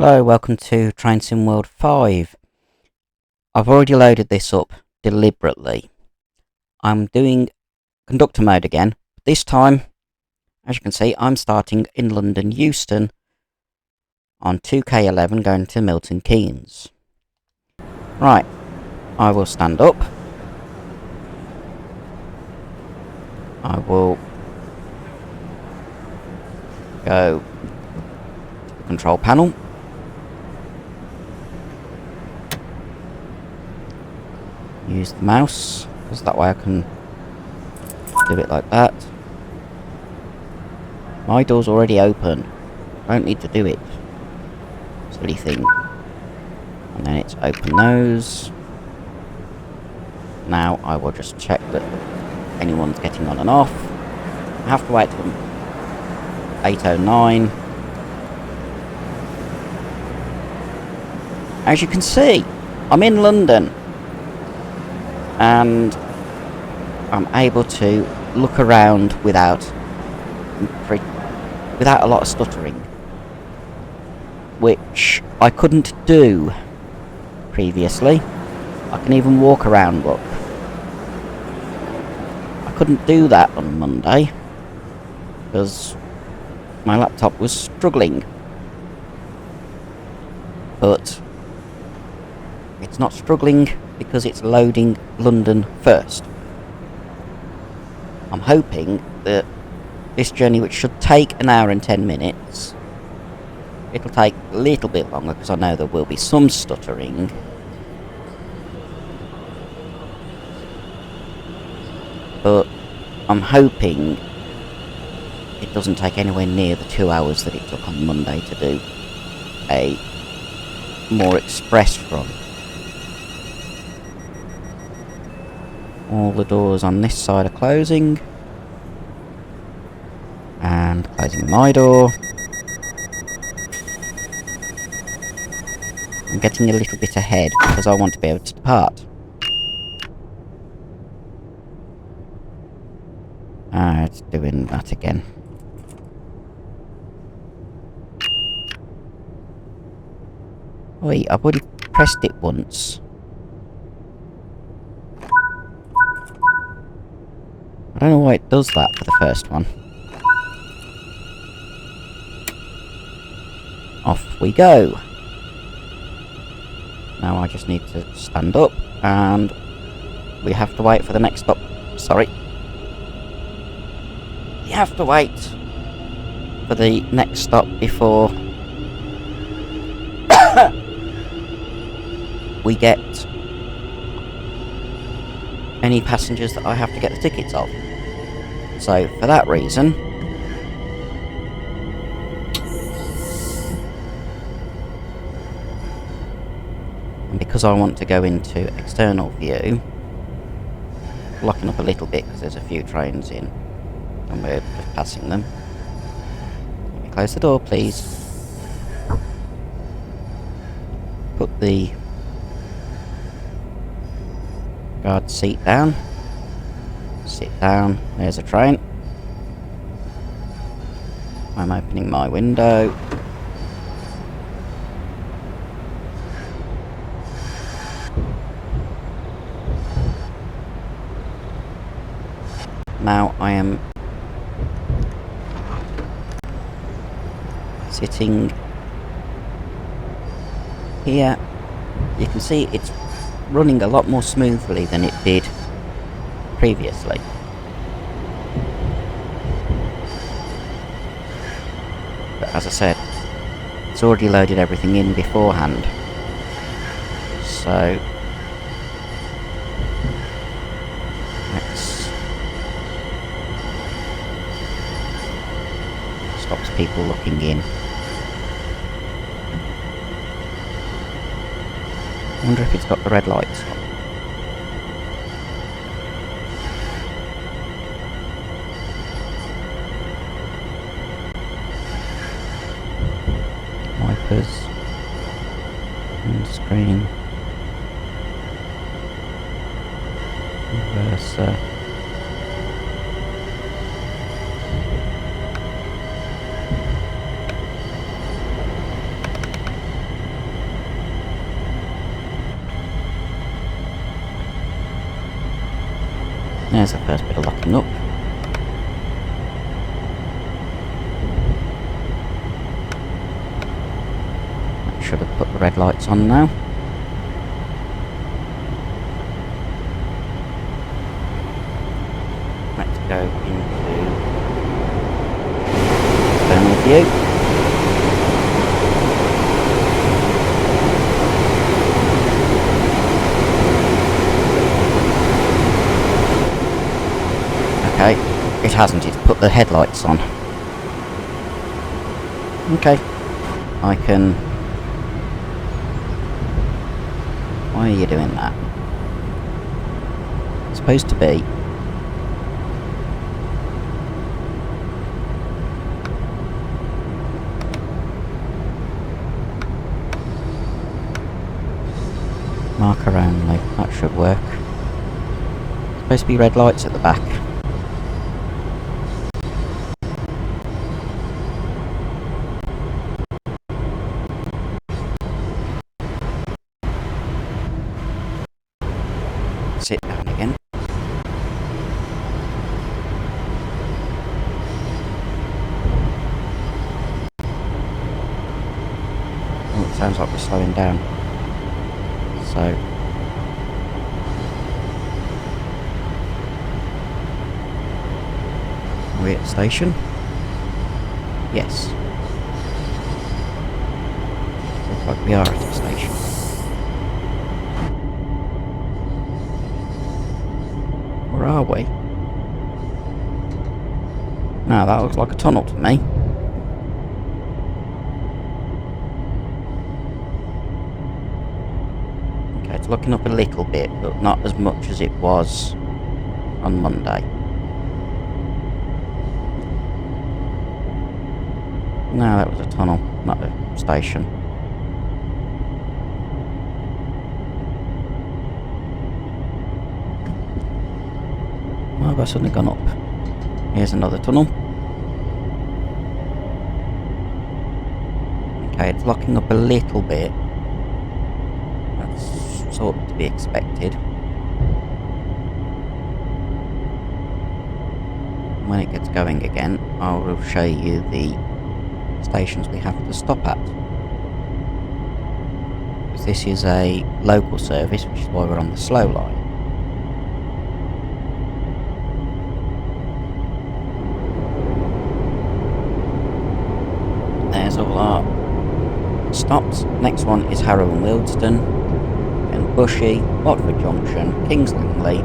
Hello, welcome to Train Sim World 5. I've already loaded this up deliberately. I'm doing conductor mode again. This time, as you can see, I'm starting in London Euston on 2K11 going to Milton Keynes. Right, I will stand up. I will go to the control panel. Use the mouse, because that way I can do it like that. My door's already open. I don't need to do it. Silly thing. And then it's open those. Now I will just check that anyone's getting on and off. I have to wait till 8:09. As you can see, I'm in London. And I'm able to look around without a lot of stuttering, which I couldn't do previously. I can even walk around, look. I couldn't do that on Monday because my laptop was struggling, but it's not struggling because it's loading London first. I'm hoping that this journey, which should take an hour and 10 minutes, it'll take a little bit longer because I know there will be some stuttering. But I'm hoping it doesn't take anywhere near the 2 hours that it took on Monday to do a more express run. All the doors on this side are closing. And closing my door. I'm getting a little bit ahead because I want to be able to depart. It's doing that again. Wait, I've already pressed it once. I don't know why it does that for the first one. Off we go. Now I just need to stand up and we have to wait for the next stop. Sorry. You have to wait for the next stop before we get any passengers that I have to get the tickets of. So for that reason, and because I want to go into external view, blocking up a little bit because there's a few trains in and we're just passing them. Let me close the door, please. Put the guard seat down. Sit down. There's a train. I'm opening my window. Now I am sitting here. You can see it's running a lot more smoothly than it did previously. But as I said, it's already loaded everything in beforehand. So let's stops people looking in. I wonder if it's got the red lights on. Wipers. And screen. Reverser. There's the first bit of locking up. I should have put the red lights on now. Let's go into external view. Okay, it hasn't, it's put the headlights on. Okay, I can... Why are you doing that? It's supposed to be... Marker only, that should work. It's supposed to be red lights at the back. Sit down again. Oh, it sounds like we're slowing down. So... Are we at the station? Yes. Looks like we are at the station. Where are we? No, that looks like a tunnel to me. Okay, it's looking up a little bit, but not as much as it was on Monday. No, that was a tunnel, not a station. Why have I suddenly gone up? Here's another tunnel. Okay, it's locking up a little bit. That's sort of to be expected. When it gets going again, I will show you the stations we have to stop at. Because this is a local service, which is why we're on the slow line. There's all our stops. Next one is Harrow and Wealdstone, and Bushy, Watford Junction, Kings Langley,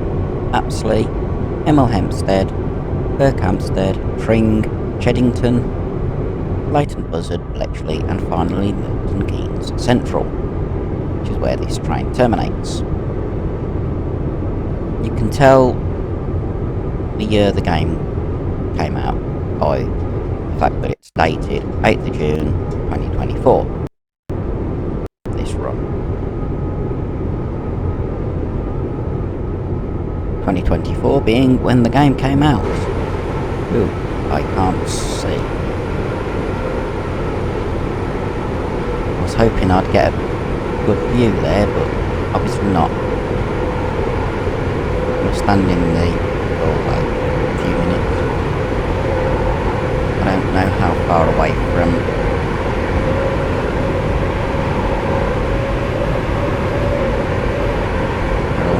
Apsley, Hemel Hempstead, Berkhamsted, Tring, Cheddington, Leighton Buzzard, Bletchley, and finally Milton Keynes Central, which is where this train terminates. You can tell the year the game came out by the fact that it's dated 8th of June 2024. This run. 2024 being when the game came out. Ooh, I can't see. I was hoping I'd get a good view there, but obviously not. We'll stand in the doorway for a few minutes. I don't know how far away from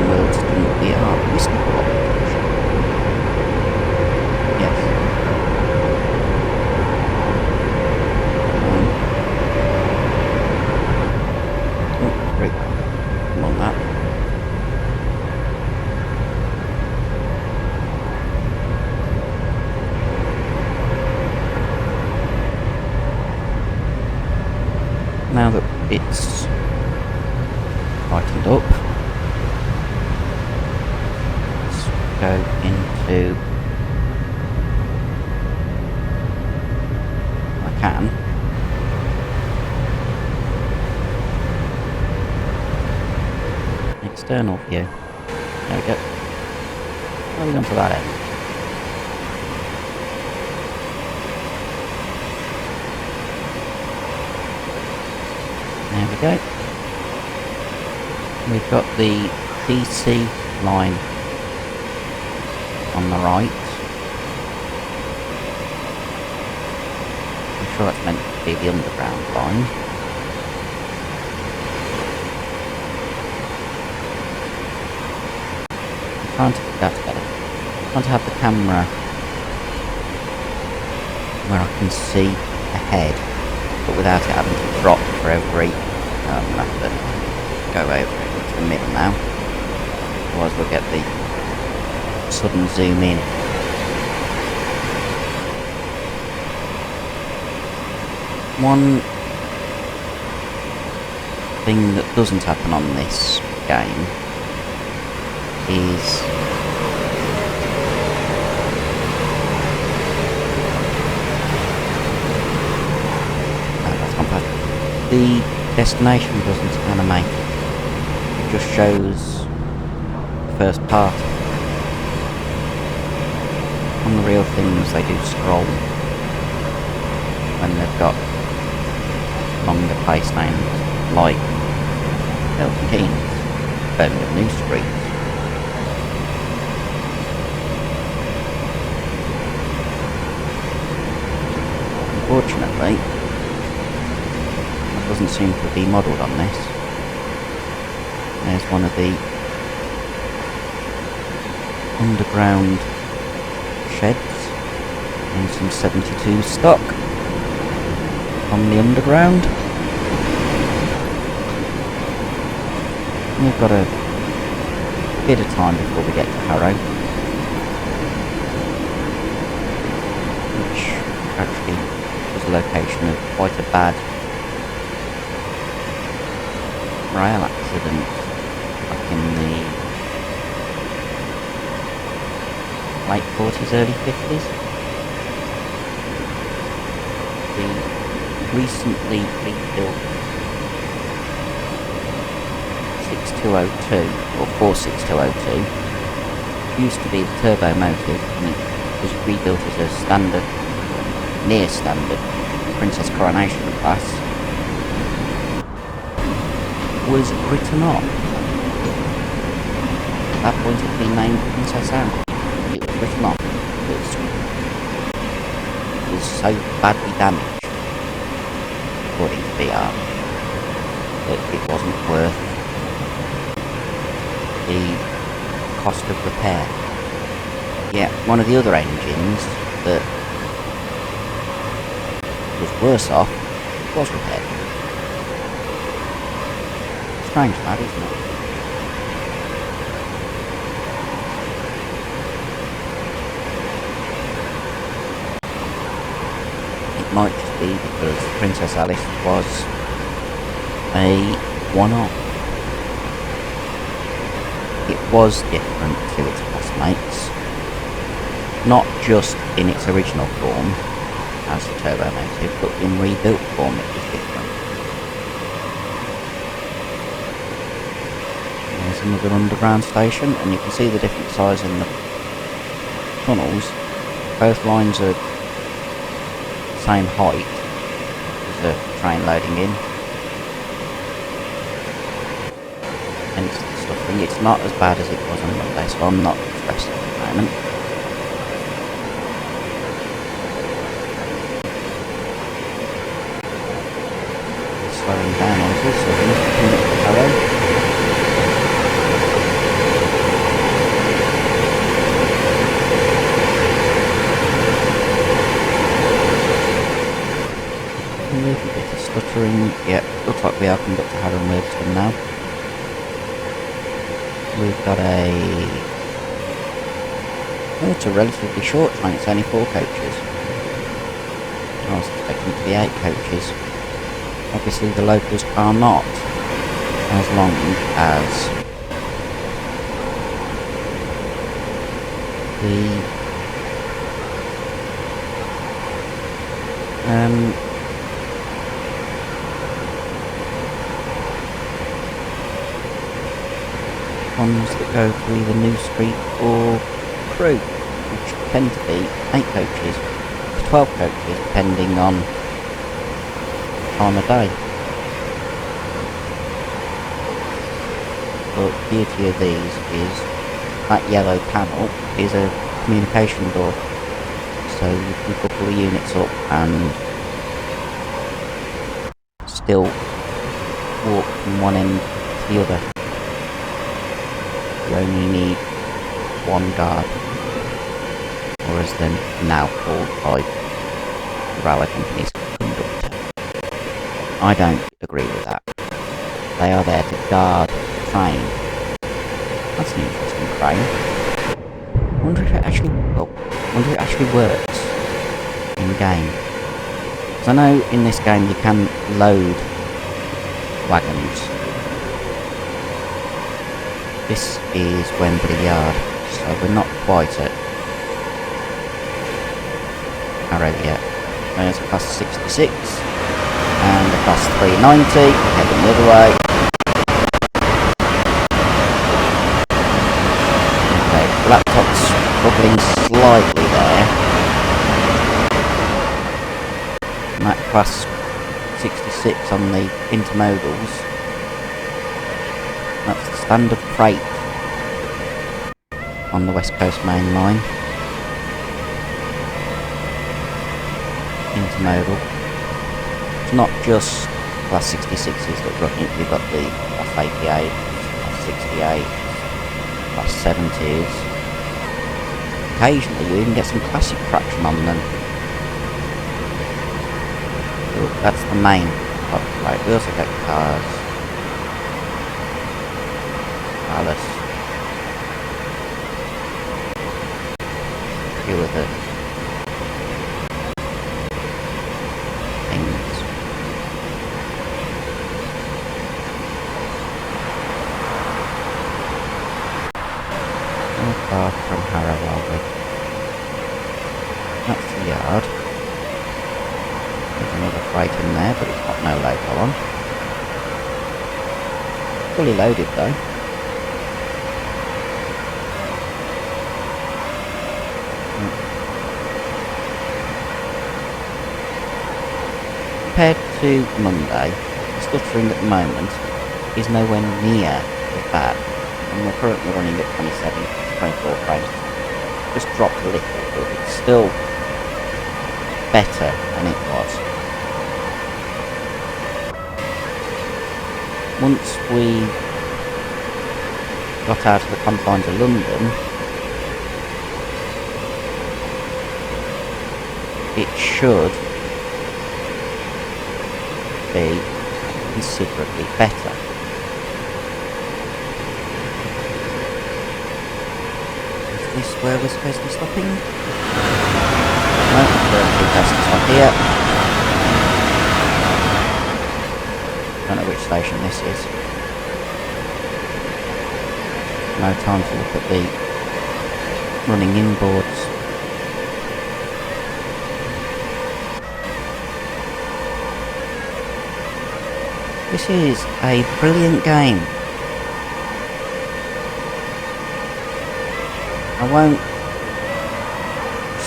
Wealdstone we are. This now that it's brightened up, let's go into... I can. External view. There we go. How are we going to that end? There we go. We've got the PC line on the right. I'm sure that's meant to be the underground line. I'm trying to get that better. I'm trying to have the camera where I can see ahead, but without it having to drop for every... I'm going to have to go over it into the middle now, otherwise we'll get the sudden zoom in. One thing that doesn't happen on this game is the destination doesn't animate, it just shows the first part. On the real things they do scroll when they've got longer place names like Milton Keynes, Birmingham New Street. Unfortunately, that doesn't seem to be modelled on this. There's one of the underground sheds and some 72 stock on the underground. We've got a bit of time before we get to Harrow, which actually was a location of quite a bad rail accident back in the late 40s, early 50s. The recently rebuilt 6202 or 46202 used to be the turbo motive, and it was rebuilt as a standard, near standard Princess Coronation class. Was written off. At that point it had been named Princess Anne. It was written off because it was so badly damaged, according to VR, that it wasn't worth the cost of repair. Yeah, one of the other engines that was worse off was repaired. Strange that, isn't it? It might just be because Princess Alice was a one-off. It was different to its classmates, not just in its original form as the turbo motive, but in rebuilt form it was different. There's another underground station, and you can see the different size in the tunnels. Both lines are the same height as the train loading in. And stuffing, it's not as bad as it was on Monday, so I'm not stressed at the moment. It's slowing down on this, so we must be coming up to Harrow. A little bit of stuttering. Yeah, looks like we are coming up to Harrow and Euston now. We've got it's a relatively short train, it's only 4 coaches. I was expecting it to be 8 coaches. Obviously the locals are not as long as the ones that go to either New Street or Crewe, which tend to be 8 coaches to 12 coaches depending on time of day. But the beauty of these is that yellow panel is a communication door, so you can couple the units up and still walk from one end to the other. You only need one guard, or as they're now called by the railway companies, conductor. I don't agree with that. They are there to guard the train. That's an interesting crane. I wonder if it actually works in game. Because I know in this game you can load wagons. This is Wembley Yard, so we're not quite at Harrow yet. There's a cost 66 and a cost 390, heading the other way. Okay, laptop's struggling slightly there. And that class 66 on the intermodals. That's the standard freight on the West Coast Mainline. Intermodal. It's not just class 66s that run it, you've got the class 88, class 68, class 70s. Occasionally you even get some classic traction on them. So that's the main part. Right, we also get cars. Palace. A few of the things. Not far from Harrow, are we? That's the yard. There's another freight in there, but it's got no label on. Fully loaded though. Compared to Monday, the stuttering at the moment is nowhere near as bad, and we're currently running at 24 frames. Just dropped a little, but it's still better than it was. Once we got out of the confines of London, it should be considerably better. Is this where we're supposed to be stopping? No, we're supposed to stop here. Don't know which station this is. No time to look at the running in boards. This is a brilliant game. I won't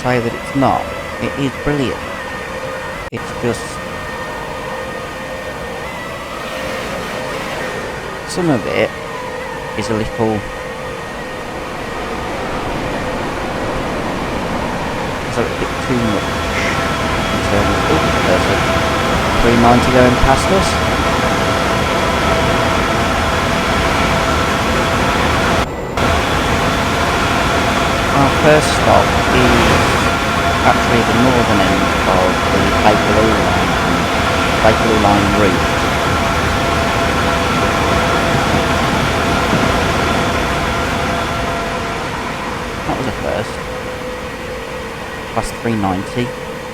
say that it's not. It is brilliant. It's just some of it is a little bit too much in terms of there's a 390 going past us. Our first stop is actually the northern end of the Bakerloo line route. That was a first. Plus 390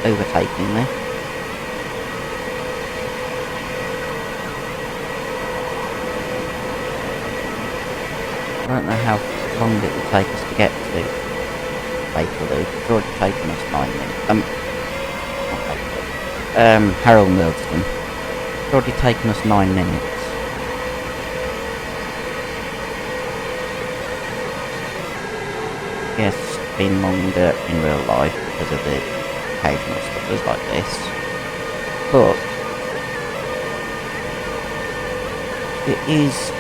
overtaking there. I don't know how long it will take us to get to Bakerloo. It's already taken us 9 minutes. Harold Milton. It's already taken us 9 minutes. Yes, it's been longer in real life because of the occasional stuffers like this. But it is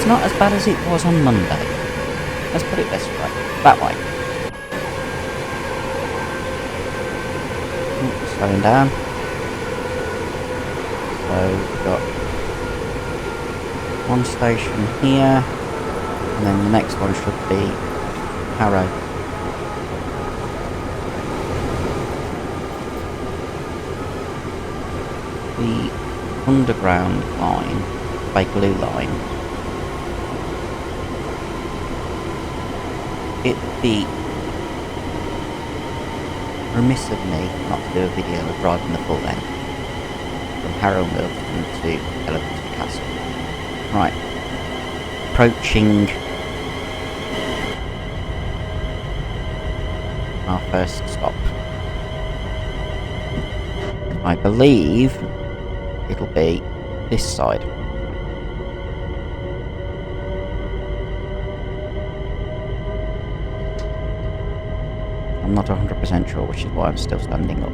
It's not as bad as it was on Monday. Let's put it this way. That way. Slowing down. So we've got one station here, and then the next one should be Harrow. The underground line, Bakerloo line, it'd be remiss of me not to do a video of driving the full length from Harrow Milton to LNWR Castle. Right, approaching our first stop. I believe it'll be this side. I'm not 100% sure, which is why I'm still standing up.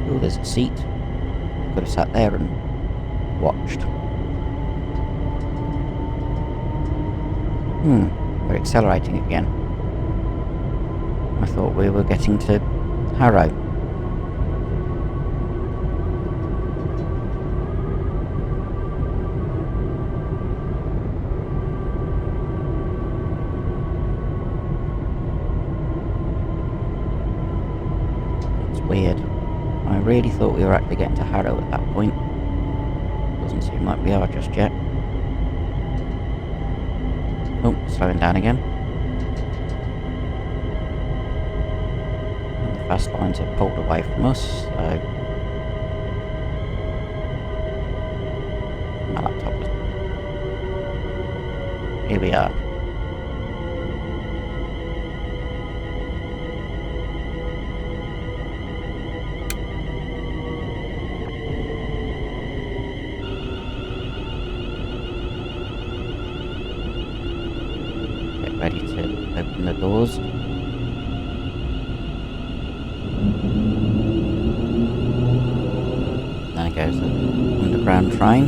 Oh, there's a seat. I could have sat there and watched. We're accelerating again. I thought we were getting to Harrow. Weird. I really thought we were actually getting to Harrow at that point. Doesn't seem like we are just yet. Oh, slowing down again. And the fast lines have pulled away from us, so... My laptop was... Here we are. Ready to open the doors. Then it goes the underground train.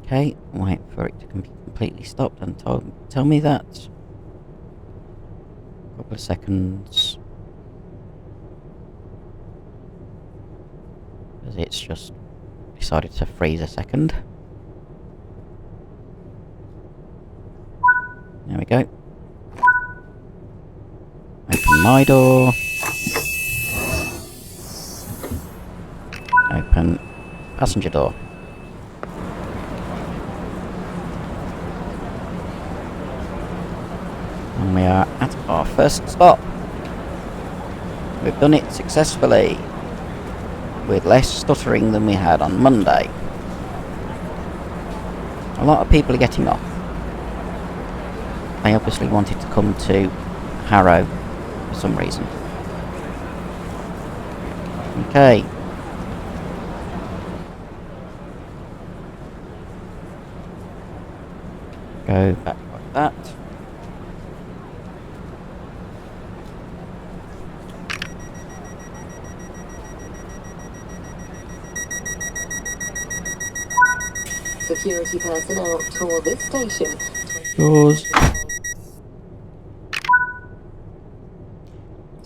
Okay, wait for it to be completely stopped and tell me that. A couple of seconds. Because it's just decided to freeze a second. There we go. Open my door. Open passenger door. And we are at our first stop. We've done it successfully, with less stuttering than we had on Monday. A lot of people are getting off. They obviously wanted to come to Harrow for some reason. Okay. Go back like that. Security personnel toward this station. Doors.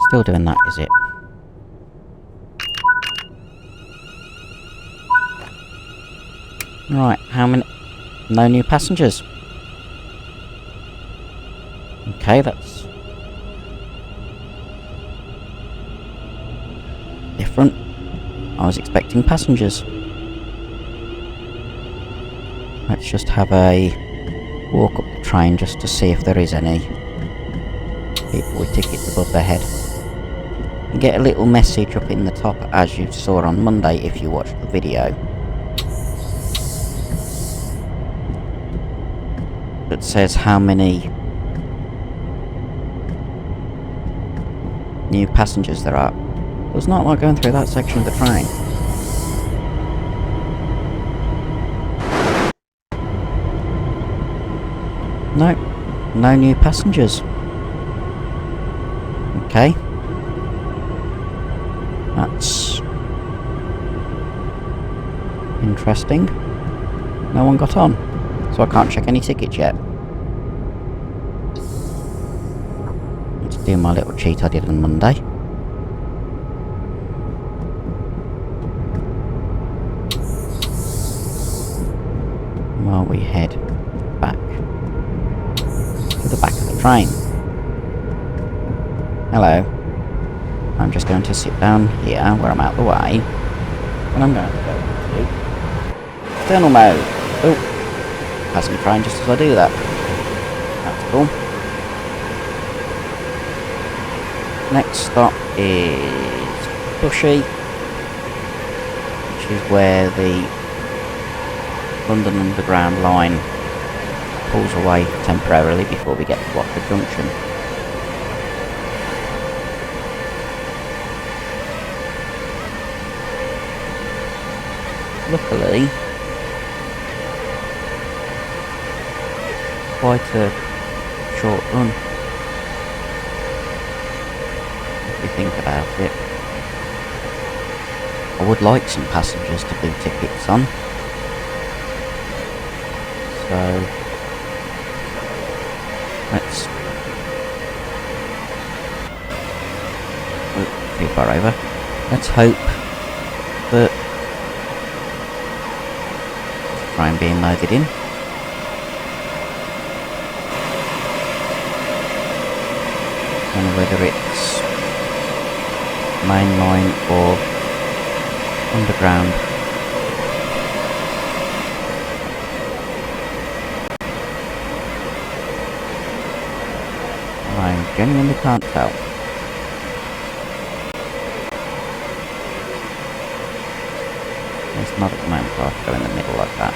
Still doing that, is it? Right, how many? No new passengers. Okay, that's different. I was expecting passengers. Let's just have a walk up the train just to see if there is any people with tickets above their head. You get a little message up in the top, as you saw on Monday if you watched the video, that says how many new passengers there are. It's not like going through that section of the train. No, no new passengers. Okay. That's Interesting. No one got on, so I can't check any tickets yet. Let's do my little cheat I did on Monday. While we head back to the back of the train. Hello. I'm just going to sit down here where I'm out of the way. And I'm going to go into external mode. Oh, passing the train just as I do that. That's cool. Next stop is Bushy, which is where the London Underground line pulls away temporarily before we get to Watford Junction. Luckily, quite a short run, if you think about it. I would like some passengers to do tickets on. So, let's... Oh, too far over. Let's hope that the train being loaded in. I don't know whether it's mainline or underground. I genuinely can't tell. It's not at the moment, so I have to go in the middle like that.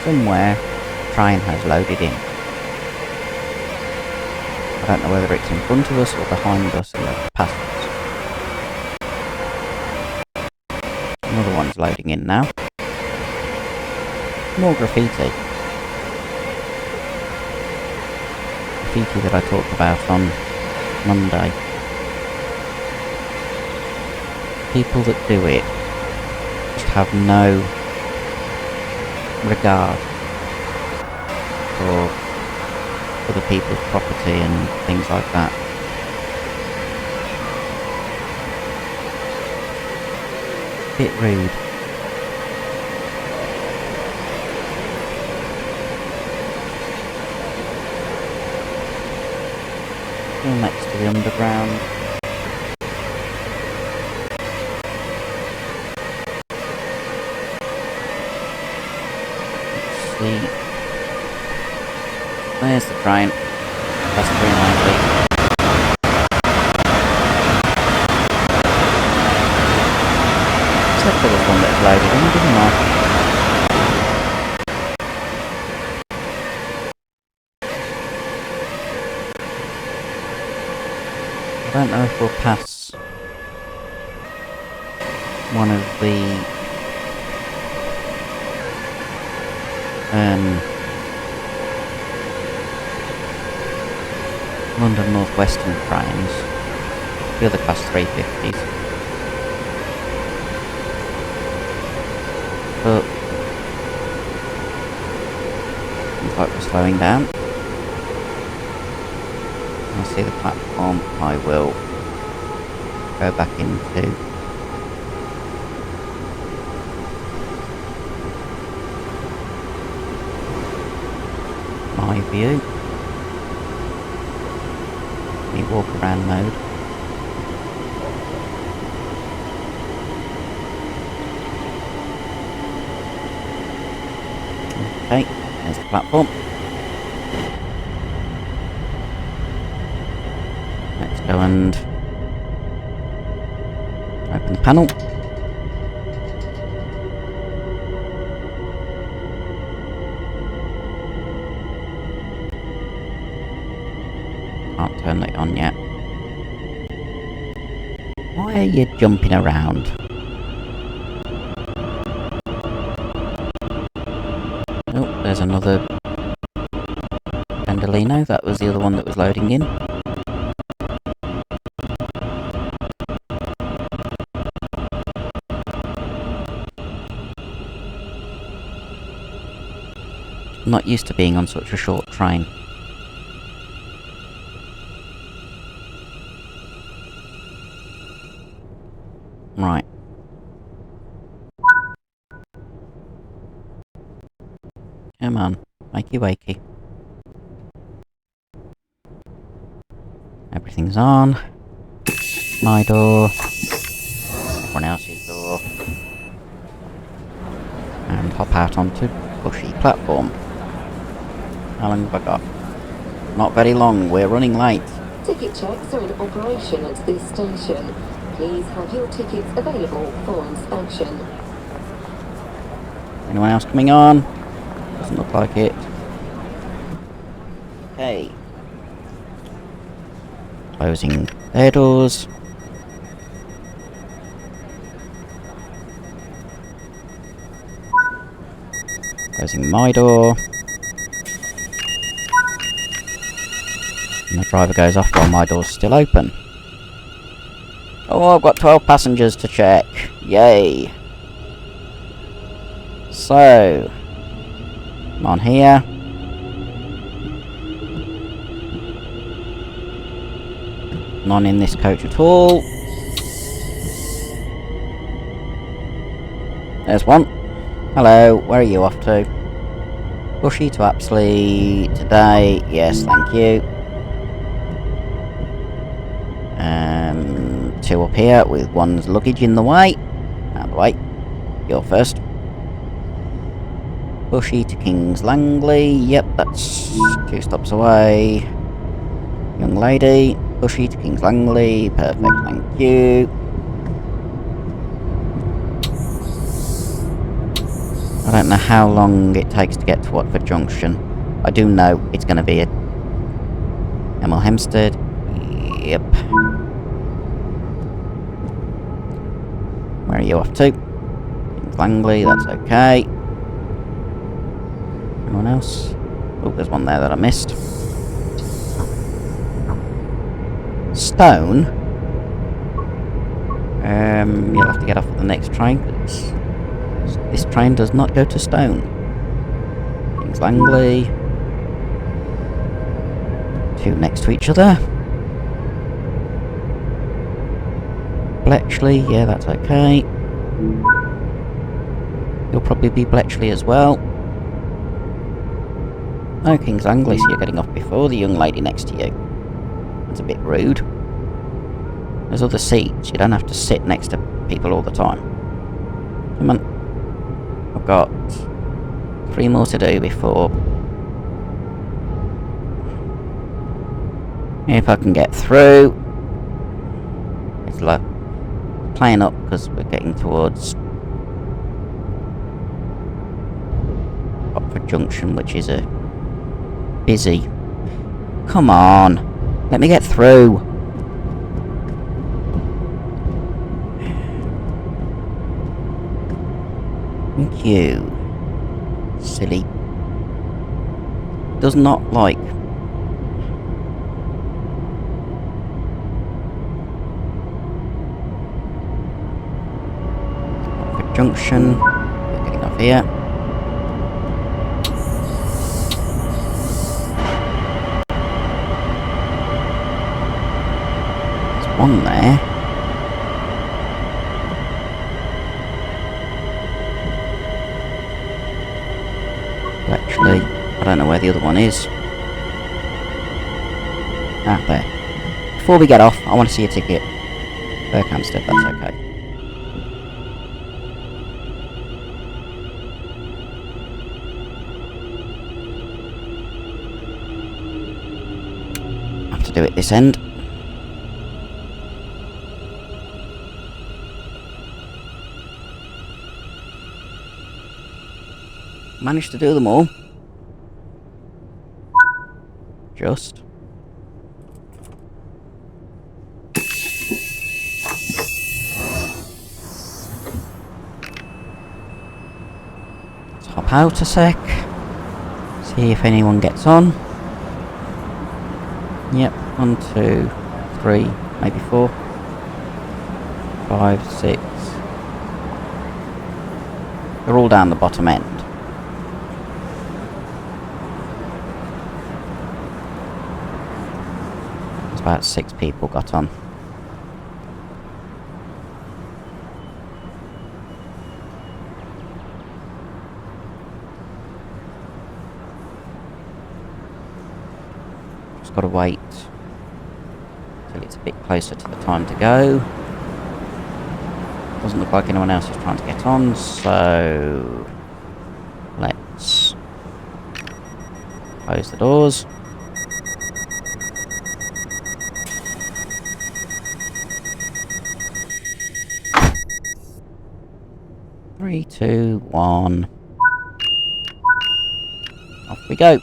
Somewhere, train has loaded in. I don't know whether it's in front of us or behind us and past us. Another one's loading in now. More graffiti. Graffiti that I talked about on Monday. People that do it just have no regard for other people's property and things like that. Bit rude. Still next to the underground. Let's see. There's the train. That's the green line, please. Except for this one that's loaded in, didn't I? I don't know if we'll pass one of the London North Western trains, the other class 350s. But looks like we're slowing down. When I see the platform, I will go back into my view. Walk around mode. Okay, there's the platform. Let's go and open the panel. Can't turn it on yet. Why are you jumping around? There's another Pendolino. That was the other one that was loading in. I'm not used to being on such a short train. Right. Come on, wakey wakey. Everything's on. My door. Everyone else's door. And hop out onto bushy platform. How long have I got? Not very long, we're running late. Ticket checks are in operation at this station. Please have your tickets available for inspection. Anyone else coming on? Doesn't look like it. Okay. Closing their doors. Closing my door. And the driver goes off while my door's still open. Oh, I've got 12 passengers to check. Yay. So, I'm on here. None in this coach at all. There's one. Hello, where are you off to? Bushy to Apsley today. Yes, thank you. 2 up here with one's luggage in the way. Out of the way. You're first. Bushy to Kings Langley. Yep, that's 2 stops away. Young lady. Bushy to Kings Langley. Perfect, thank you. I don't know how long it takes to get to Watford Junction. I do know it's going to be at Hemel Hempstead. Yep. Where are you off to? Kings Langley, that's okay. Anyone else? Oh, there's one there that I missed. Stone? You'll have to get off at the next train, because this train does not go to Stone. Kings Langley. 2 next to each other. Bletchley, yeah, that's okay. You'll probably be Bletchley as well. Oh, Kings Langley, so you're getting off before the young lady next to you. That's a bit rude. There's other seats, you don't have to sit next to people all the time. Come on. I've got 3 more to do before... If I can get through. It's like playing up because we're getting towards Watford Junction, which is a busy. Come on, let me get through. Thank you. Silly. Does not like. Watford Junction. We're getting off here. There's one there. Actually, I don't know where the other one is. Ah, there. Before we get off, I want to see a ticket. Berkhamsted, that's okay. I have to do it this end. Managed to do them all. Just. Let's hop out a sec. See if anyone gets on. Yep, 1, 2, 3, maybe 4, 5, 6. They're all down the bottom end. There's about 6 people got on. Just gotta wait till it's a bit closer to the time to go. Doesn't look like anyone else is trying to get on, so let's close the doors. Three, 2, 1. Off we go.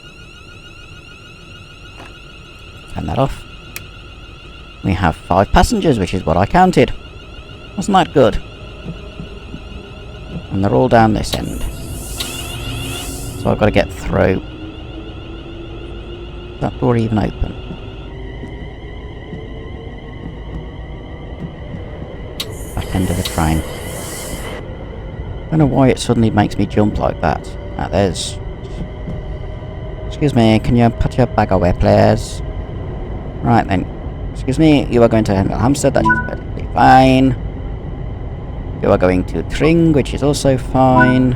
Turn that off. We have 5 passengers, which is what I counted. Wasn't that good? And they're all down this end. So I've got to get through. Is that door even open? Back end of the train. I don't know why it suddenly makes me jump like that. Ah, there's... Excuse me, can you put your bag away, please? Right then. Excuse me, you are going to Hampstead, that is perfectly fine. You are going to Tring, which is also fine.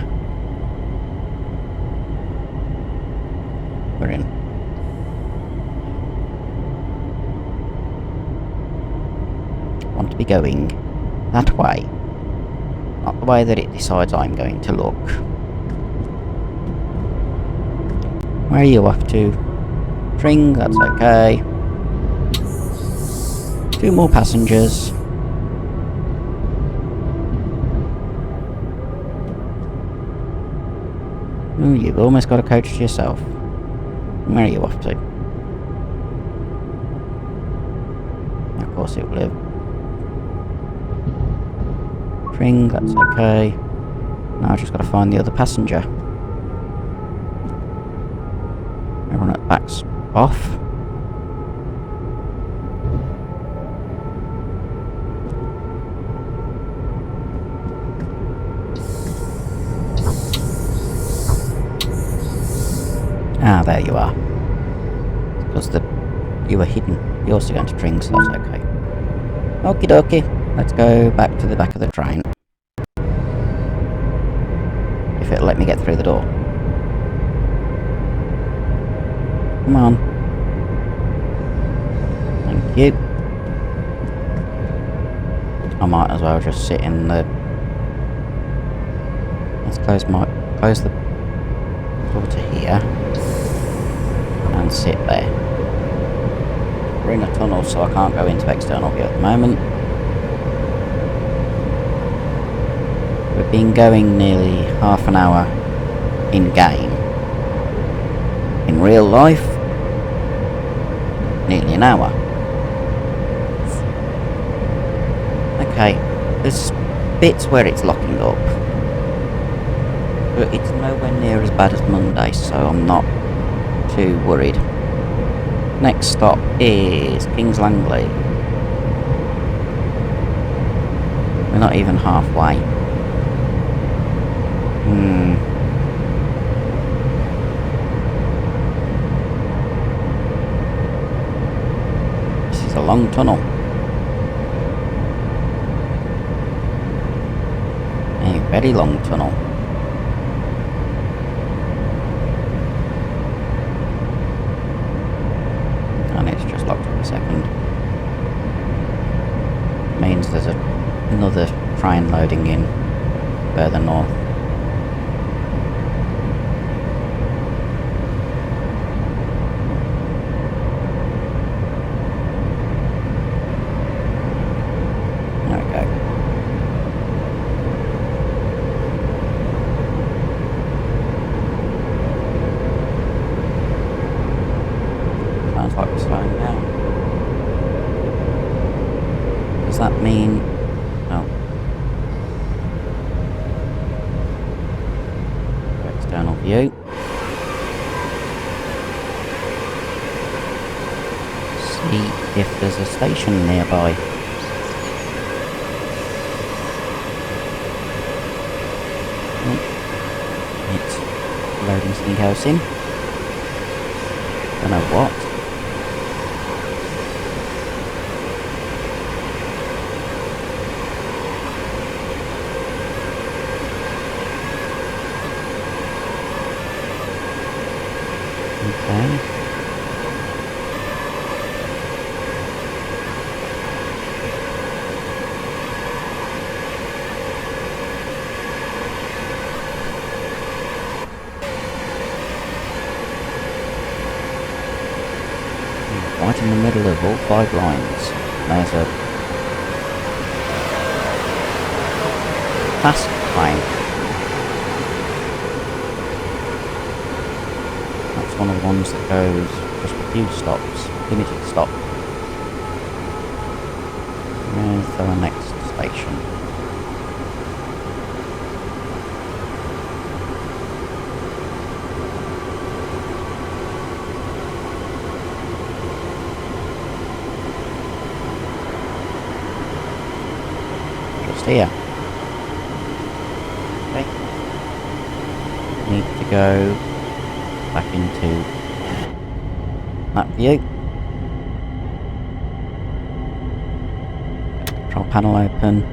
We're in. Want to be going that way. Not the way that it decides I'm going to look. Where are you off to? Tring, that's okay. 2 more passengers. Ooh, you've almost got a coach to yourself. Where are you off to? Of course it will have. Tring, that's okay. Now I've just got to find the other passenger. Everyone at the back's off. Ah, there you are. Because you were hidden. You're also going to Tring, so that's okay. Okie dokie. Let's go back to the back of the train. If it'll let me get through the door. Come on. Thank you. I might as well just sit in the... Let's close the door to here. And sit there. We're in a tunnel, so I can't go into external view at the moment. We've been going nearly half an hour in game. In real life, nearly an hour. Okay, there's bits where it's locking up. But it's nowhere near as bad as Monday, so I'm not too worried. Next stop is King's Langley. We're not even halfway. This is a long tunnel. A very long tunnel. Second. Means there's another train loading in further north. There we go. Sounds like we're slowing down. Does that mean... No. External view. if there's a station nearby. It's loading something else in. Don't know what. Okay. Right in the middle of all 5 lines. There's a fast train. That's one of the ones that goes just a few stops, limited stop. Where's the next station? Here. Okay. Need to go back into that view. Control panel open.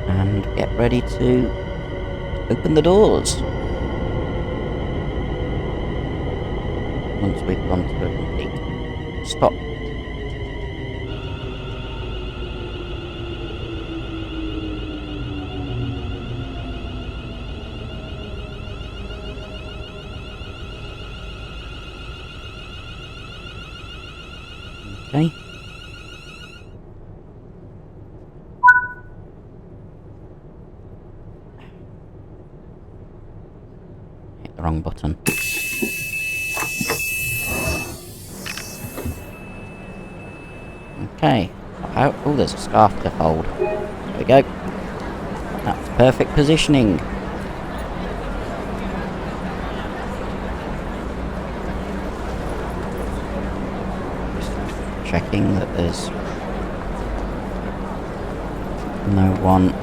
And get ready to open the doors. Once we've gone to a complete stop. Okay. Hit the wrong button. Okay. Oh, there's a scarf to fold. There we go. That's perfect positioning. Checking that there's no one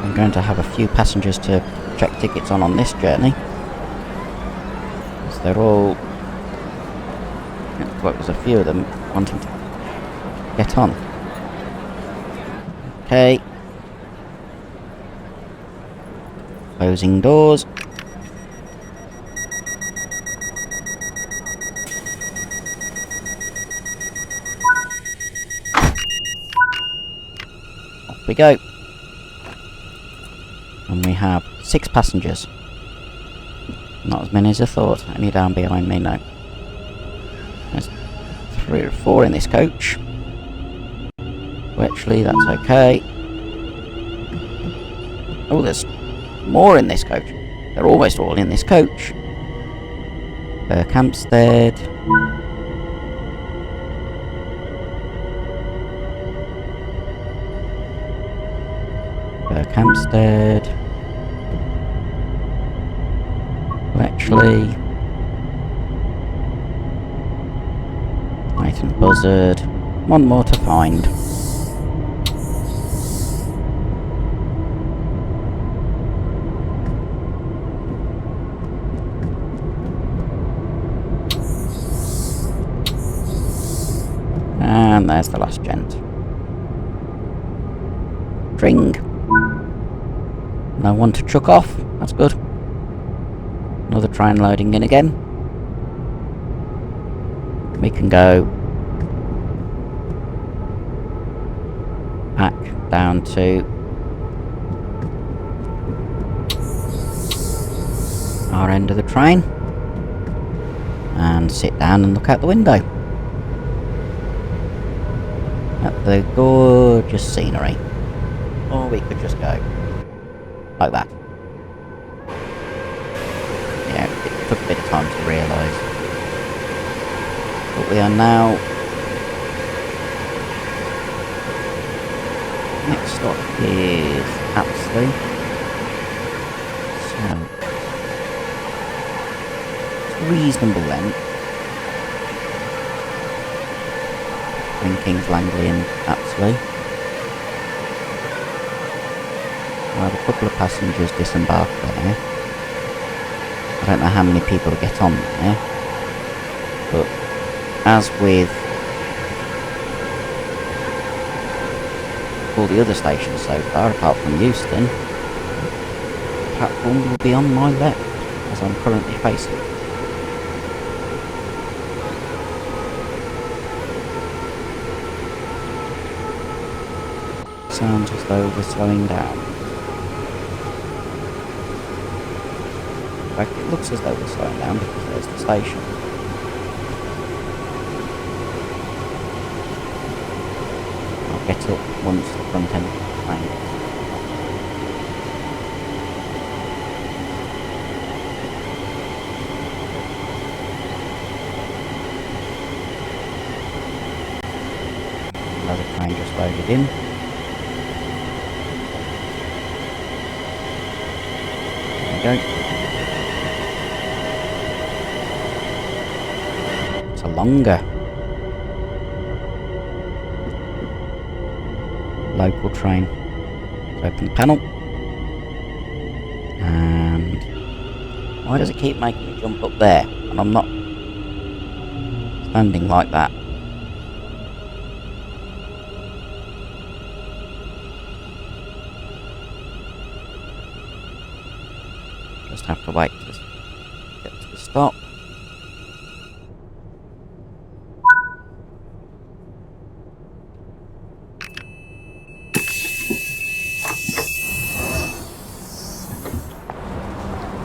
I'm going to have a few passengers to check tickets on this journey, because they're all, well, there's a few of them wanting to get on. Okay, closing doors. We go, and we have 6 passengers. Not as many as I thought. Any down behind me? No. There's 3 or 4 in this coach. Well, actually, that's okay. Oh, there's more in this coach. They're almost all in this coach. Hampstead. Hampstead, Bletchley, Leighton Buzzard, one more to find. And there's the last gent. Tring. No one to chuck off, that's good. Another train loading in again. We can go back down to our end of the train and sit down and look out the window at the gorgeous scenery. Or we could just go like that. Yeah, it took a bit of time to realise. But we are now... Next stop is Apsley. So, it's reasonable length. Between Kings Langley and Apsley. We'll have a couple of passengers disembark there. I don't know how many people get on there, but as with all the other stations so far, apart from Euston, the platform will be on my left, as I'm currently facing. Sounds as though we're slowing down. In fact, it looks as though we're slowing down because there's the station. I'll get up once the front end of the train. Another train just loaded in. There we go. It's a longer local train. Let's open the panel. And why does it keep making me jump up there? And I'm not standing like that. Just have to wait to get to the stop.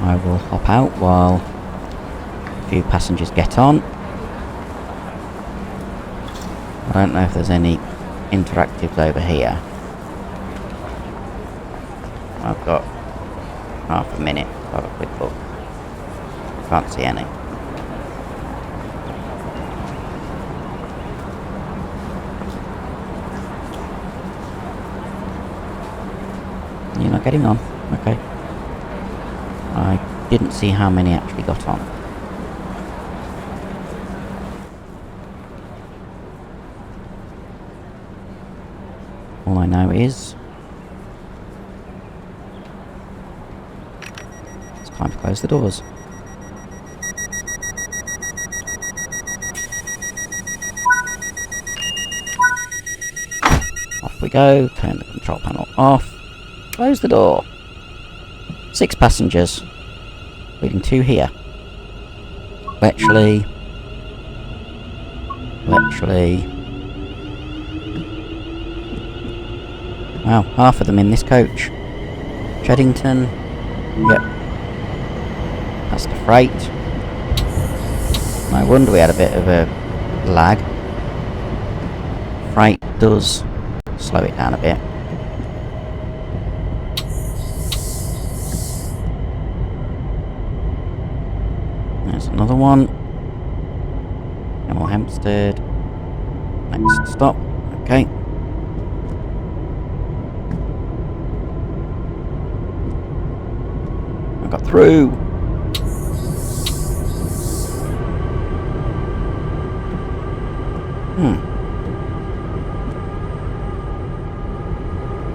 I will hop out while a few passengers get on. I don't know if there's any interactives over here. I've got half a minute to have a quick look. Can't see any. You're not getting on? Okay. I didn't see how many actually got on. All I know is it's time to close the doors. Off we go, turn the control panel off, close the door. 6 passengers, including 2 here. Bletchley. Wow, half of them in this coach. Cheddington. Yep. That's the freight. No wonder we had a bit of a lag. Freight does slow it down a bit. There's another one. Hemel Hempstead. Next stop. Okay. I got through.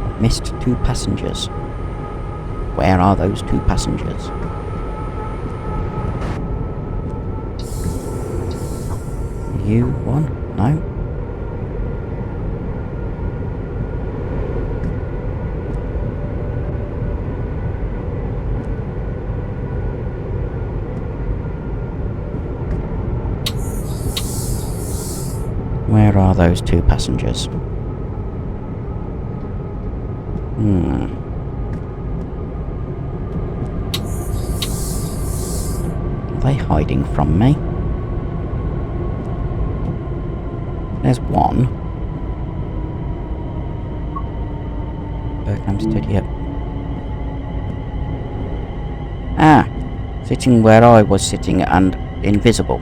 I've missed 2 passengers. Where are those 2 passengers? You one? No? Where are those 2 passengers? Are they hiding from me? There's one. Berkhamsted, yep. Ah! Sitting where I was sitting and invisible.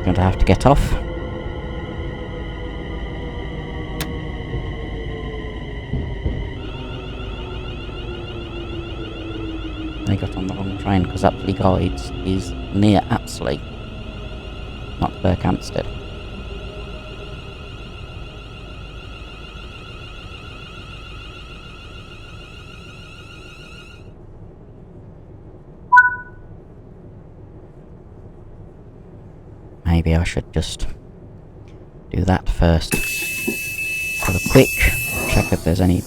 going to have to get off. They got on the wrong train because Apsley Guides is near Apsley, not Berkhamsted. Maybe I should just do that first. Have a quick check if there's any.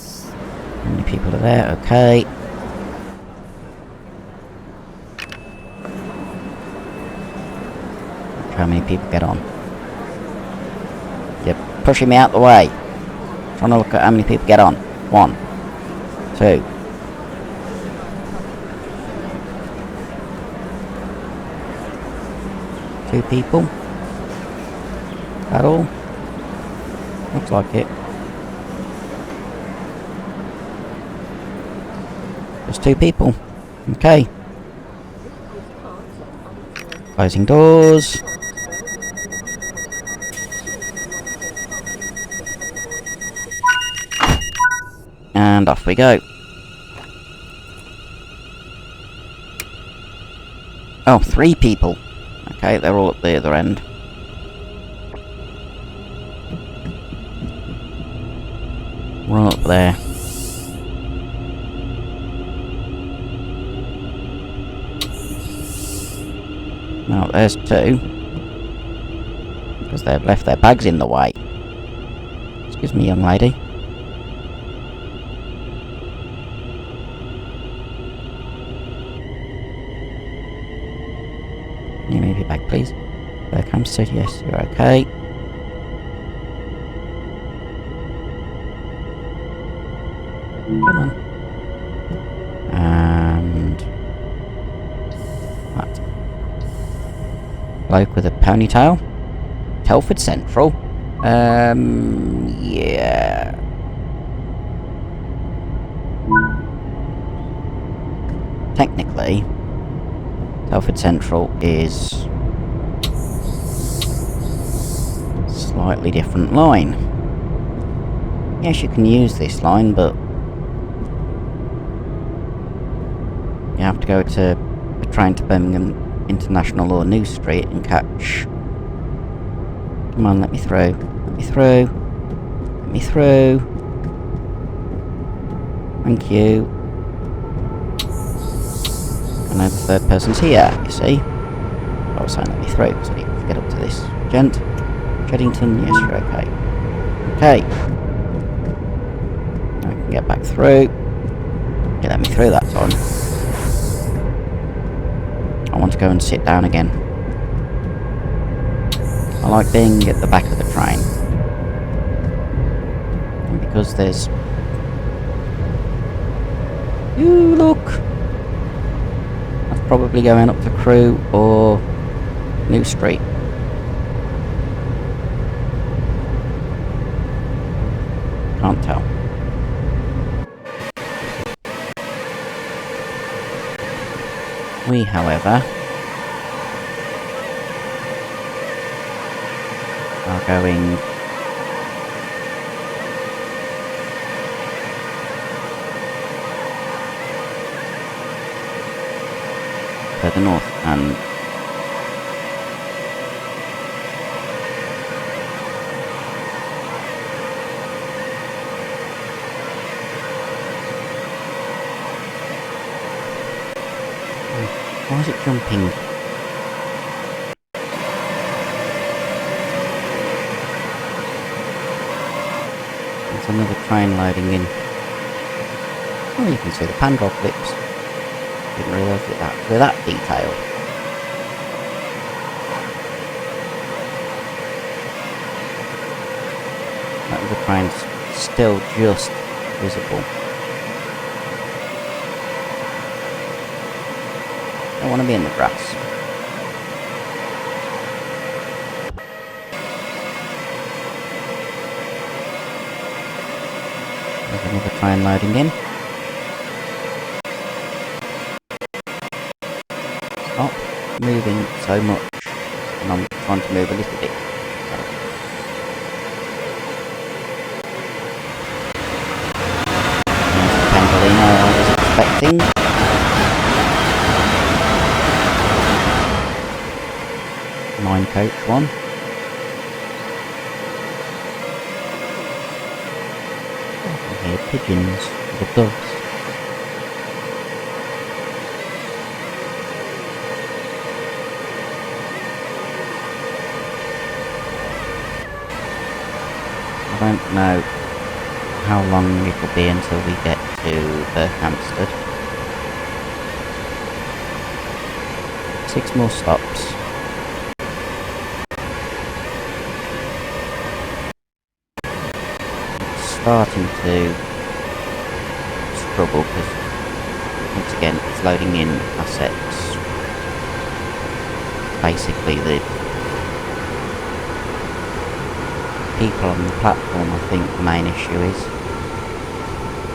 How many people are there? Okay. How many people get on? You're pushing me out the way. Trying to look at how many people get on. 1, 2. Two people. That all? Looks like it. Just 2 people. Okay. Closing doors. And off we go. Oh, 3 people. Okay, they're all at the other end. We're all up there. No, there's 2. Because they've left their bags in the way. Excuse me, young lady. Can you move your bag, please? Berkhamsted, yes, you're okay. Come on. And that bloke with a ponytail. Telford Central. Yeah. Technically, Telford Central is a slightly different line. Yes, you can use this line, but you have to go to a train to Birmingham International or New Street and catch... Come on, let me through. Let me through. Let me through. Thank you. And now the third person's here, you see. I was saying let me through, because I need to get up to this gent. Cheddington, yes, you're okay. Okay. Now I can get back through. You let me through that time. I want to go and sit down again. I like being at the back of the train. And because there's... Ooh, look! That's probably going up to Crewe or New Street. Can't tell. We, however, are going further north and why is it jumping? There's another train loading in. Oh, you can see the pandrol clips. Didn't realise that they're that detailed. That other train's still just visible. I want to be in the grass. There's another train loading in. Stop moving so much. and I'm trying to move a little bit. There's the Pendolino I was expecting. Nine coach one. I can hear pigeons, the doves. I don't know how long it'll be until we get to Berkhamsted. 6 more stops. It's starting to struggle because once again it's loading in assets. Basically the people on the platform, I think the main issue is.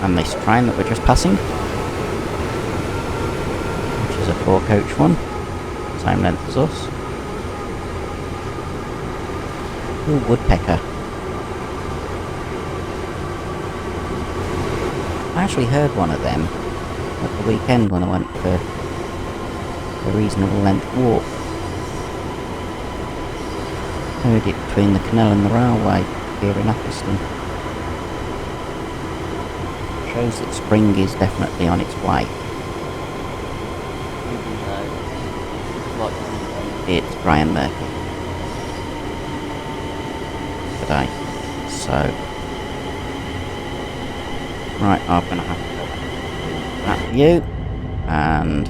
And this train that we're just passing, which is a 4 coach one, same length as us. Ooh, woodpecker. I actually heard one of them at the weekend when I went for a reasonable length walk. Heard it between the canal and the railway here in Atherstone. Shows that spring is definitely on its way. It's grey and murky today, so right, I'm gonna have to go back to that view and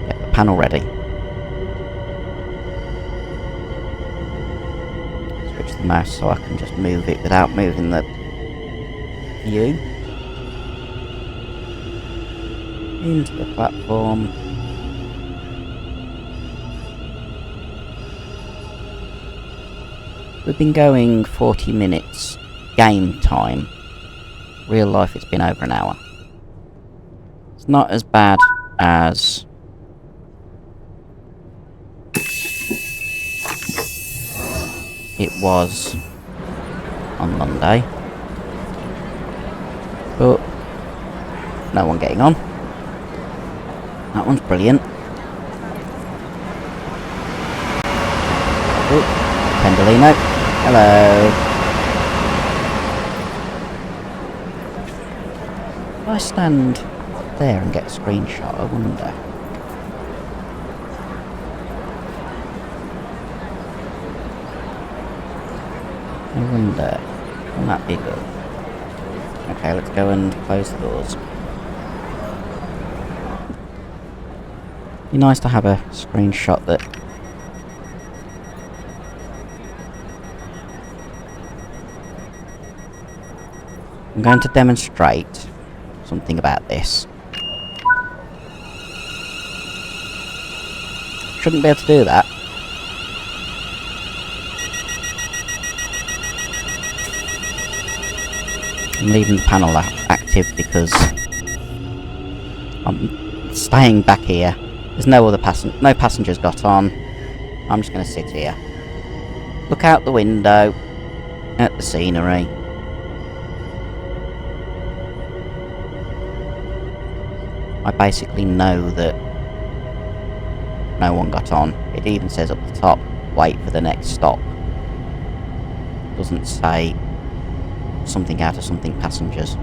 get the panel ready. Switch the mouse so I can just move it without moving the view. Into the platform. We've been going 40 minutes game time. Real life it's been over an hour. It's not as bad as it was on Monday, but no one getting on. That one's brilliant. Oh, Pendolino. Hello. If I stand there and get a screenshot, I wonder. Will that be good? Okay, let's go and close the doors. Be nice to have a screenshot that I'm going to demonstrate something about this. Shouldn't be able to do that. I'm leaving the panel active because I'm staying back here. There's no other no passengers got on. I'm just going to sit here. Look out the window at the scenery. I basically know that no one got on. It even says up the top, wait for the next stop. It doesn't say something out of something passengers.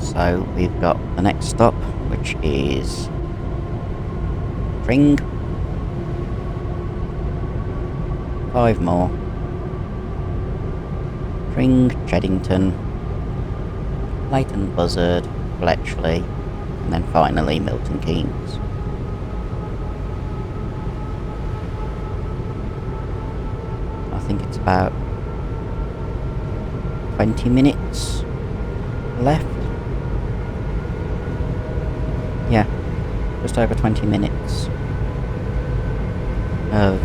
So we've got the next stop, which is Tring. 5 more. Tring, Cheddington, Leighton Buzzard, Bletchley, and then finally Milton Keynes. I think it's about 20 minutes left. Yeah, just over 20 minutes of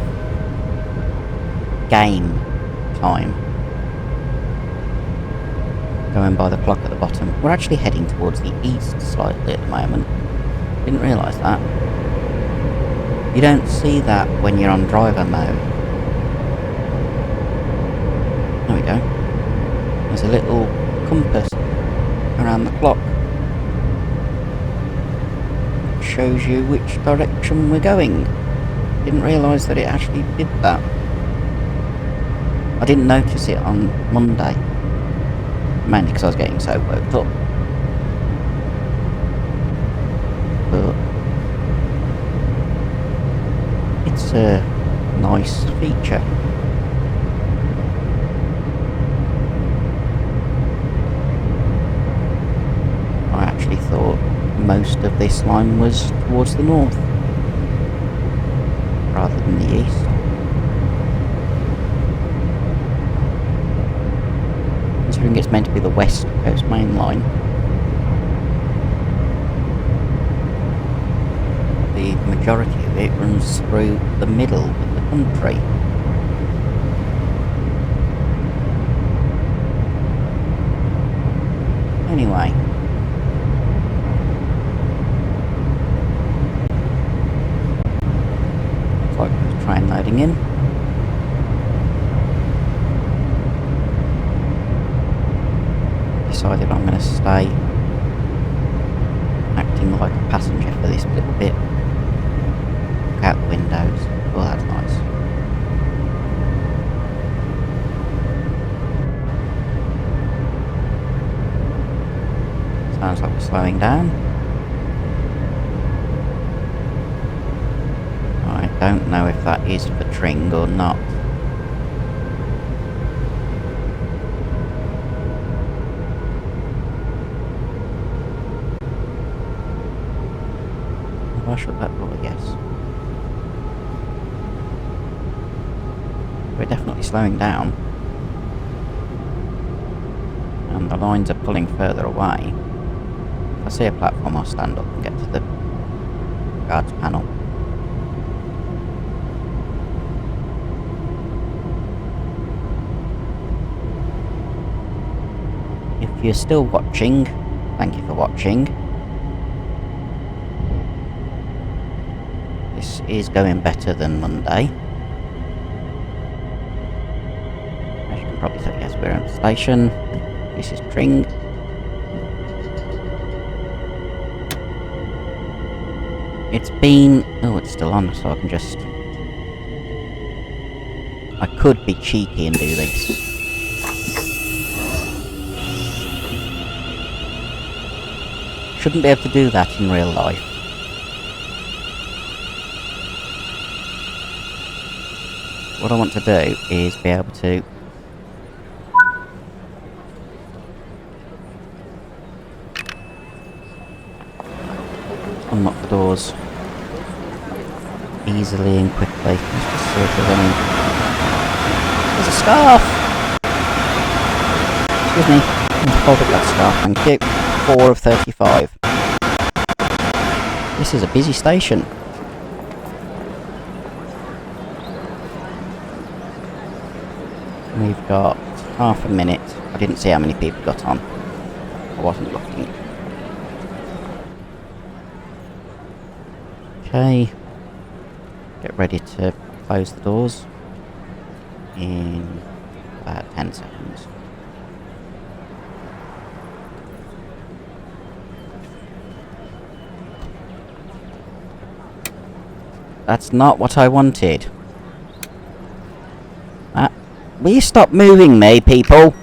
game time. Going by the clock at the bottom. We're actually heading towards the east slightly at the moment. Didn't realise that. You don't see that when you're on driver mode. There we go. There's a little compass around the clock. It shows you which direction we're going. Didn't realise that it actually did that. I didn't notice it on Monday. Mainly because I was getting so worked up. But it's a nice feature. I actually thought most of this line was towards the north rather than the east. Considering it's meant to be the West Coast Mainline, the majority of it runs through the middle of the country. Anyway. Looks like there's a train loading in. Decided I'm going to stay acting like a passenger for this little bit. Look out the windows. Oh, that's nice. Sounds like we're slowing down. I don't know if that is for Tring or not. Have I shut that door? Yes. We're definitely slowing down. And the lines are pulling further away. If I see a platform, I'll stand up and get to the guards panel. If you're still watching, thank you for watching. This is going better than Monday. As you can probably tell, yes, we're at the station. This is Tring. It's been... oh, it's still on, so I can just... I could be cheeky and do this. Shouldn't be able to do that in real life. What I want to do is be able to unlock the doors easily and quickly. Let's just see if there's any... there's a scarf! Excuse me. Hold up that scarf, thank you. 4 of 35. This is a busy station. We've got half a minute. I didn't see how many people got on. I wasn't looking. Okay. Get ready to close the doors in about 10 seconds. That's not what I wanted. Will you stop moving me, people?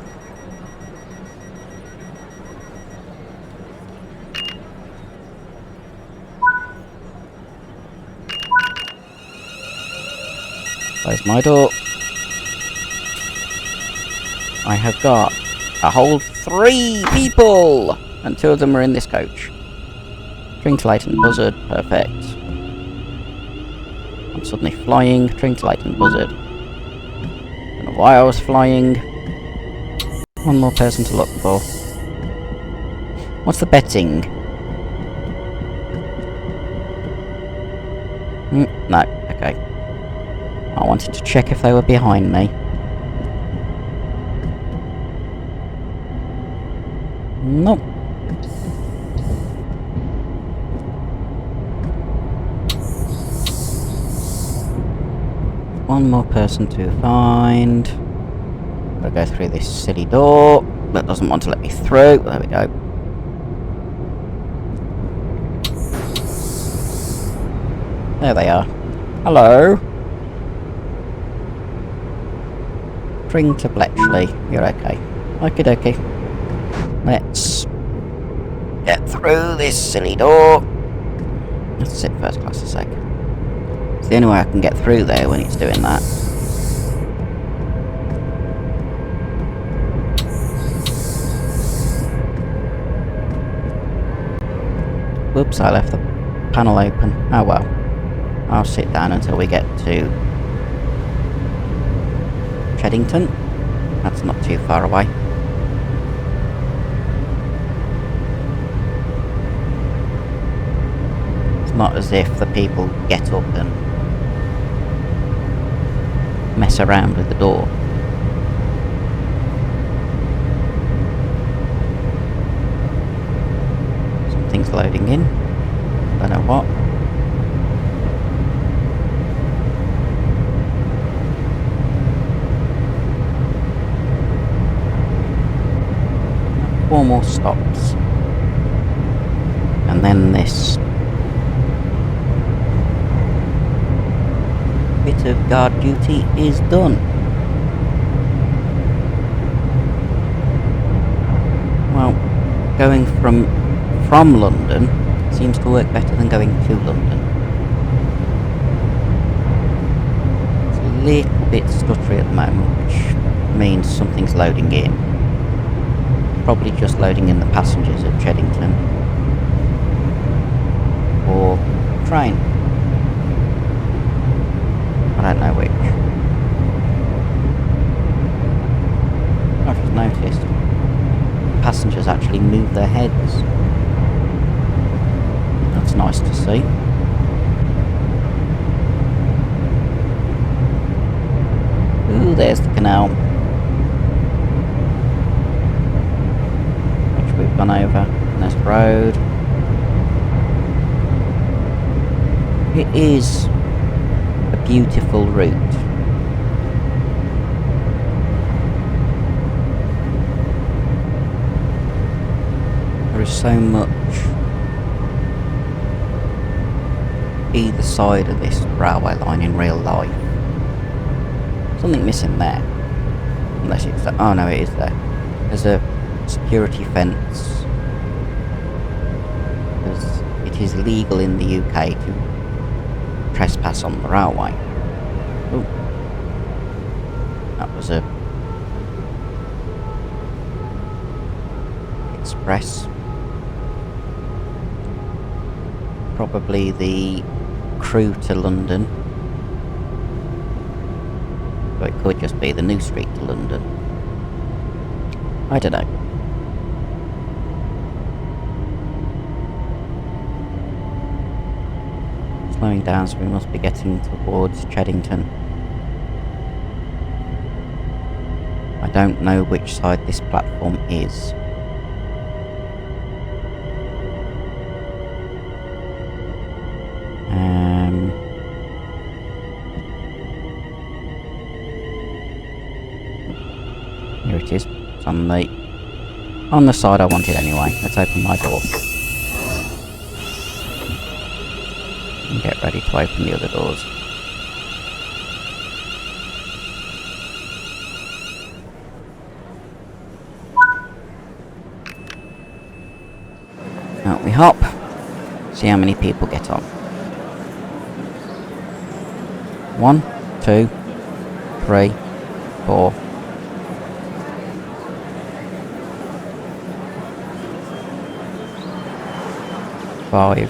Close my door. I have got a whole 3 people! And 2 of them are in this coach. Tring to light and buzzard, perfect. I'm suddenly flying, tring to light and buzzard. Don't know why I was flying. 1 more person to look for. What's the betting? No, okay. I wanted to check if they were behind me. Nope. One more person to find. Gotta go through this silly door that doesn't want to let me through. There we go. There they are. Hello. Tring to Bletchley. You're okay. Okie dokie. Let's get through this silly door. Let's sit first class a sec. It's the only way I can get through there when it's doing that. Whoops, I left the panel open. Oh well. I'll sit down until we get to Cheddington. That's not too far away. It's not as if the people get up and mess around with the door. Something's loading in. Don't know what. Four more stops. And then this bit of guard duty is done. Well, going from London seems to work better than going to London. It's a little bit stuttery at the moment, which means something's loading in. Probably just loading in the passengers at Cheddington. Or train. I don't know which. I've just noticed passengers actually move their heads. That's nice to see. Ooh, there's the canal. Which we've gone over. And there's the road. It is a beautiful route. There is so much either side of this railway line in real life. Something missing there. Unless it's there. Oh no, it is there. There's a security fence. Because it is illegal in the UK to trespass on the railway. Ooh. That was a express. Probably the crew to London. Or it could just be the New Street to London. I don't know. Slowing down, so we must be getting towards Cheddington. I don't know which side this platform is. Here it is. It's on the side I wanted anyway. Let's open my door. And get ready to open the other doors. Out we hop. See how many people get on. 1, 2, 3, 4. 5.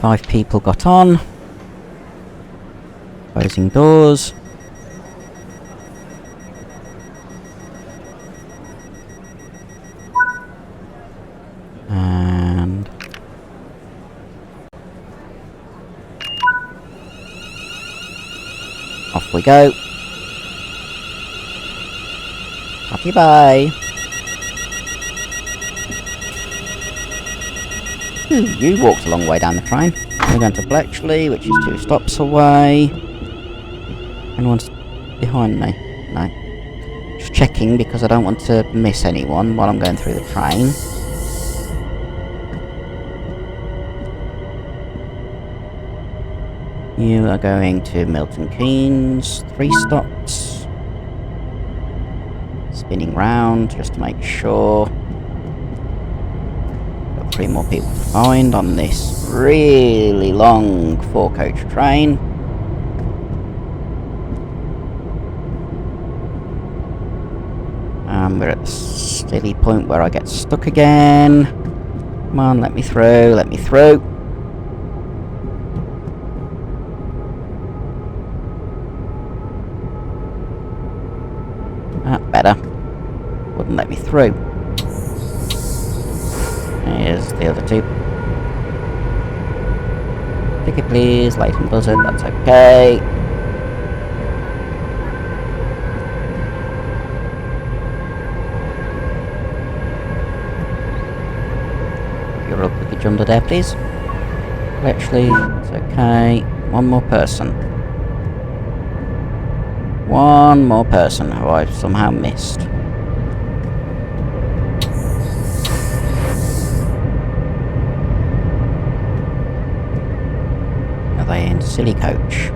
5 people got on. Closing doors. And we go. Happy bye. Ooh, you walked a long way down the train. We're going to Bletchley, which is 2 stops away. Anyone's behind me? No. Just checking because I don't want to miss anyone while I'm going through the train. You are going to Milton Keynes, 3 stops. Spinning round just to make sure. Got 3 more people to find on this really long 4-coach train. We're at the silly point where I get stuck again. Come on, let me through, let me through. Better. Wouldn't let me through. Here's the other 2. Ticket please, Leighton Buzzard, that's okay. Put your rug luggage under there please. Actually, it's okay. 1 more person. 1 more person who I've somehow missed. Are they in silly coach?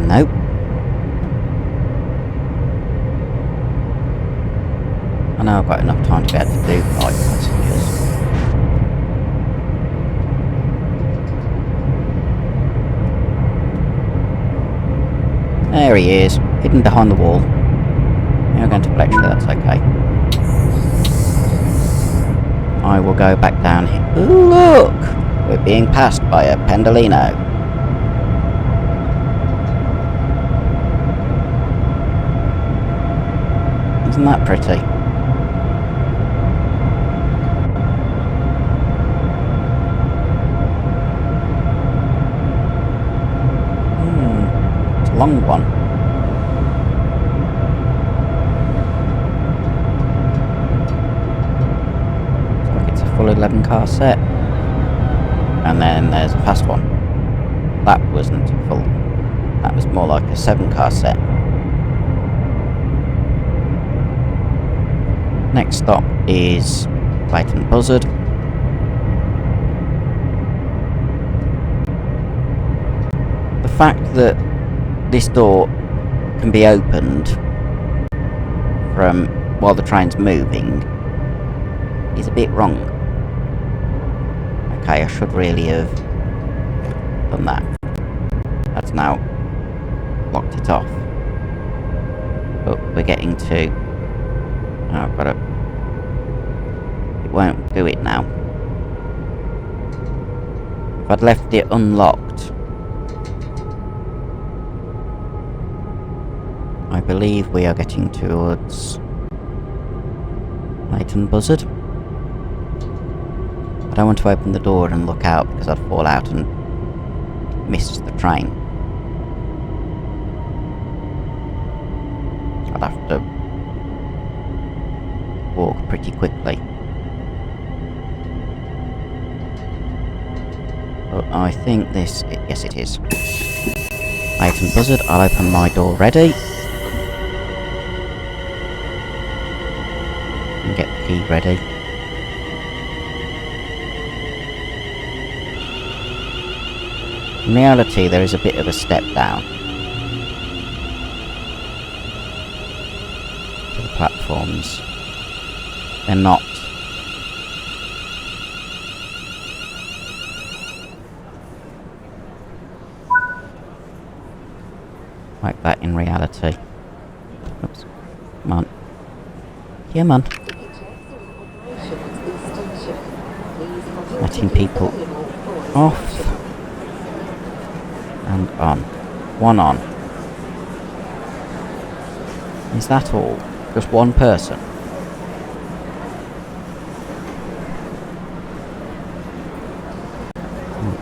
Nope. I know I've got enough time to be able to do 5 passengers. There he is, hidden behind the wall. You're going to Bletchley, that's okay. I will go back down here. Ooh, look! We're being passed by a Pendolino. Isn't that pretty? Long one. Looks like it's a full 11 car set. And then there's a fast one. That wasn't full. That was more like a 7 car set. Next stop is Leighton Buzzard. The fact that this door can be opened from while the train's moving is a bit wrong. Okay, I should really have done that. That's now locked it off. But we're getting to... Oh, I've got to... It won't do it now. If I'd left it unlocked, I believe we are getting towards Leighton Buzzard. I don't want to open the door and look out because I'd fall out and miss the train. I'd have to walk pretty quickly. But I think this... yes, it is. Leighton Buzzard, I'll open my door ready. And get the key ready. In reality, there is a bit of a step down to the platforms. They're not like that in reality. Oops. Come on. Come on. Letting people off. And on. One on. Is that all? Just one person?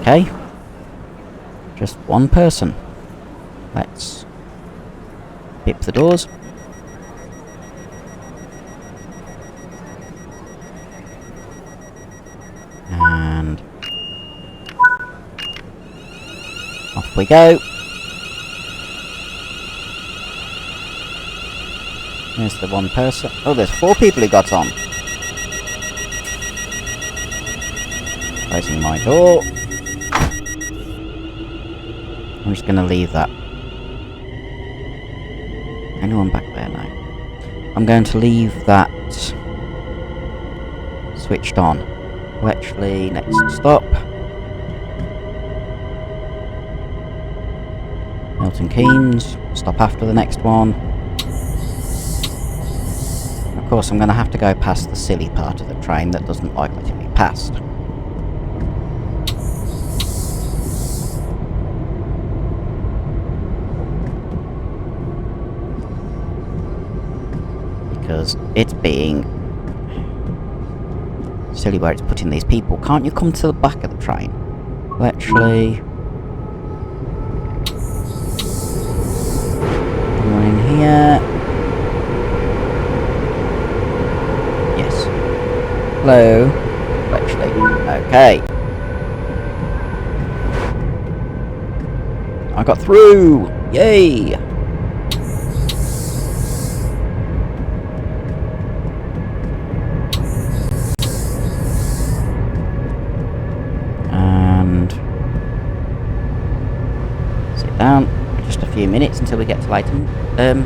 Okay. Just one person. Let's bip the doors. And off we go. There's the one person. Oh, there's 4 people who got on. Closing my door. I'm just going to leave that. Anyone back there? No. I'm going to leave that switched on. Well, actually, next stop. Milton Keynes. Stop after the next one. Of course, I'm going to have to go past the silly part of the train that doesn't like letting me past. Because it's being silly where it's putting these people. Can't you come to the back of the train? Well, actually, come in here. Yes. Hello. Well, actually, okay. I got through. Yay. Down just a few minutes until we get to Leighton. Well,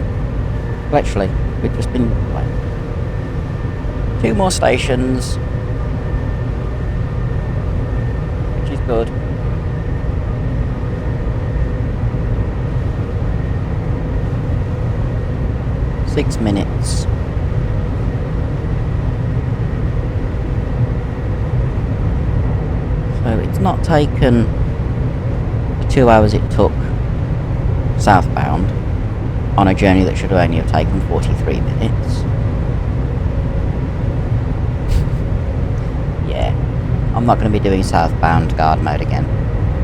actually, we've just been like 2 more stations, which is good. Six minutes. So it's not taken the 2 hours it took southbound on a journey that should only have taken 43 minutes. Yeah, I'm not going to be doing southbound guard mode again.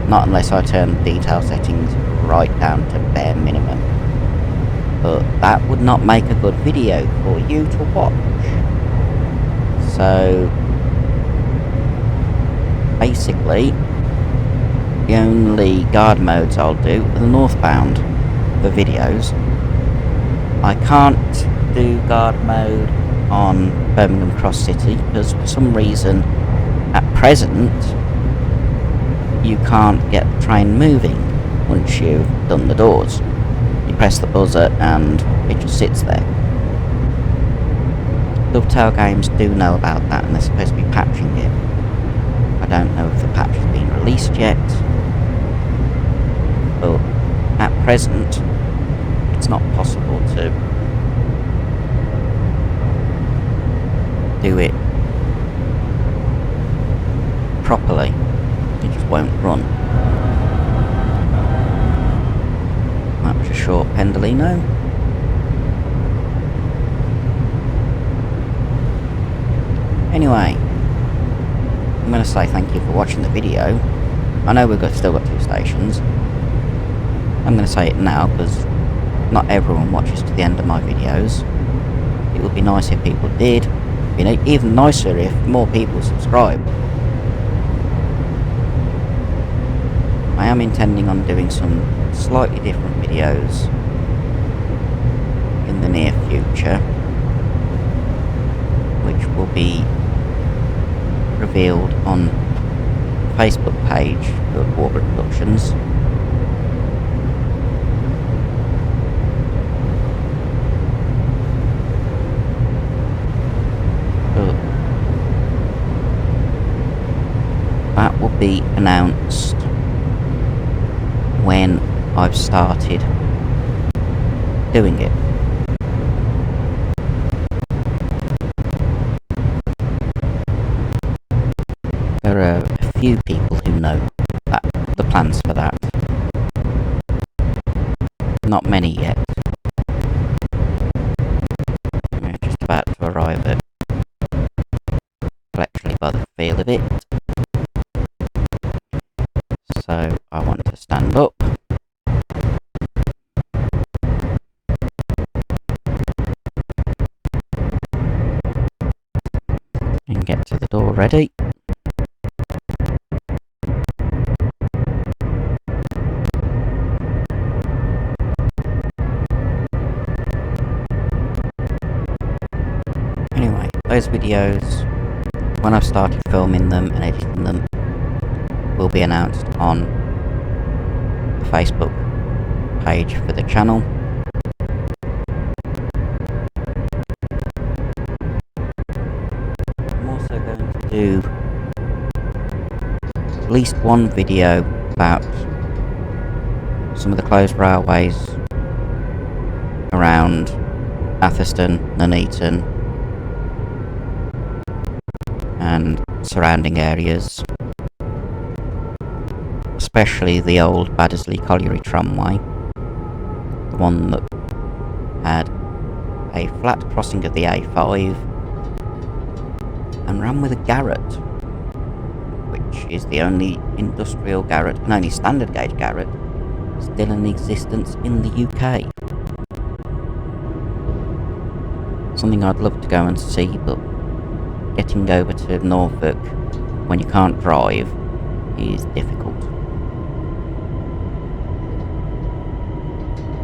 Not unless I turn detail settings right down to bare minimum. But that would not make a good video for you to watch. So basically, the only guard modes I'll do are the northbound for videos. I can't do guard mode on Birmingham Cross City because for some reason at present you can't get the train moving once you've done the doors. You press the buzzer and it just sits there. Dovetail Games do know about that and they're supposed to be patching it. I don't know if the patch has been released yet, but at present it's not possible to do it properly. It just won't run. That was a short Pendolino. Anyway, I'm going to say thank you for watching the video. I know we've still got 2 stations. I'm going to say it now because not everyone watches to the end of my videos. It would be nice if people did. It would be even nicer if more people subscribed. I am intending on doing some slightly different videos in the near future, which will be revealed on the Facebook page of Warburg Productions. But that will be announced when I've started doing it. There are a few people who know the plans for that. Not many yet. We're just about to arrive at, actually by the feel of it. So I want to start stand up. And get to the door ready. Anyway, those videos, when I've started filming them and editing them, will be announced on the Facebook page for the channel. I'm also going to do at least one video about some of the closed railways around Atherstone, Nuneaton and surrounding areas, especially the old Baddesley Colliery tramway, the one that had a flat crossing of the A5 and ran with a garret, which is the only industrial garret and only standard gauge garret still in existence in the UK. Something I'd love to go and see, but getting over to Norfolk when you can't drive is difficult.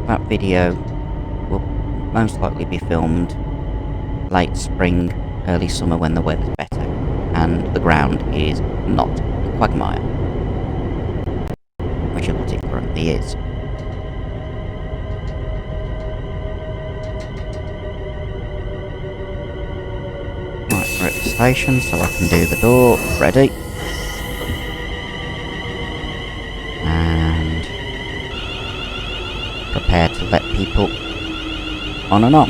That video will most likely be filmed late spring, early summer when the weather's better and the ground is not a quagmire, which is what it currently is. Right, we're at the station, so I can do the door. Ready. And prepare to let people on and off.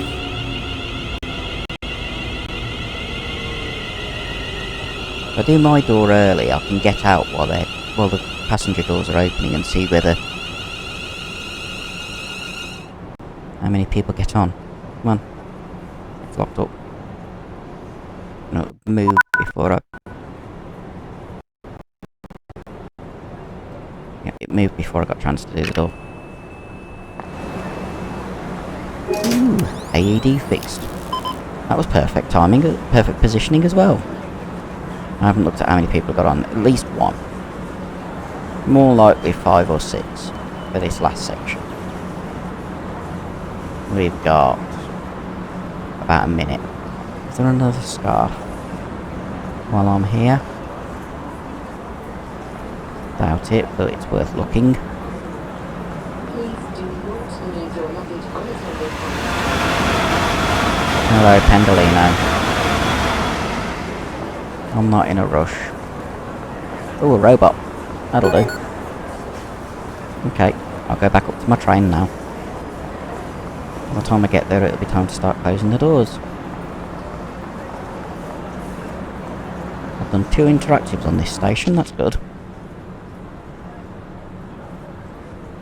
If I do my door early, I can get out while the passenger doors are opening and see whether how many people get on. Come on, it's locked up. No, move before I. Yeah, it moved before I got a chance to do the door. Ooh, AED fixed. That was perfect timing, perfect positioning as well. I haven't looked at how many people got on. At least one. More likely 5 or 6 for this last section. We've got about a minute. Is there another scarf while I'm here? Doubt it, but it's worth looking. Please do not leave your luggage unattended. Hello, Pendolino. I'm not in a rush. Oh, a robot. That'll do. Okay, I'll go back up to my train now. By the time I get there, it'll be time to start closing the doors. I've done 2 interactives on this station, that's good.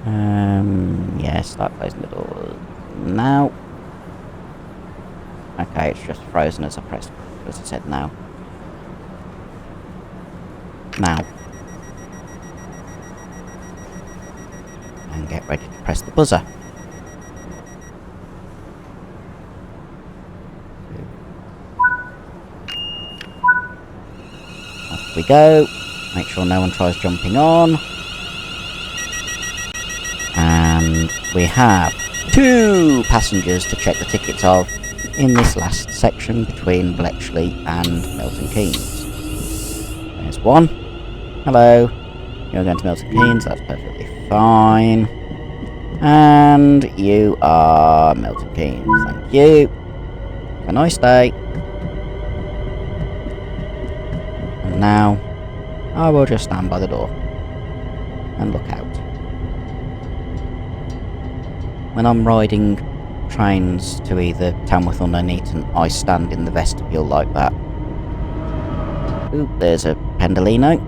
Yeah, start closing the doors now. Okay, it's just frozen as I said now. Now. And get ready to press the buzzer. Off we go. Make sure no one tries jumping on. And we have 2 passengers to check the tickets of in this last section between Bletchley and Milton Keynes. There's one. Hello. You're going to Milton Keynes, that's perfectly fine. And you are Milton Keynes, thank you. Have a nice day. And now, I will just stand by the door and look out. When I'm riding trains to either Tamworth or Nuneaton, I stand in the vestibule like that. Ooh, there's a Pendolino.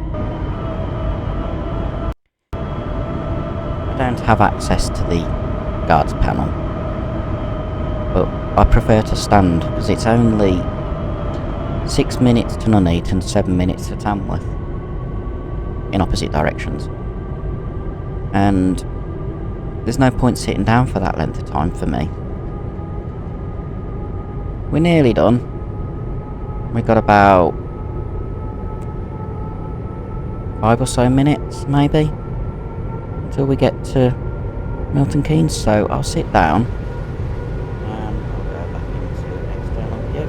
I don't have access to the guards panel, but I prefer to stand because it's only 6 minutes to Nuneaton, 7 minutes to Tamworth in opposite directions. and there's no point sitting down for that length of time for me. We're nearly done. We got about 5 or so minutes, maybe, until we get to Milton Keynes, so I'll sit down and I'll go back into external view.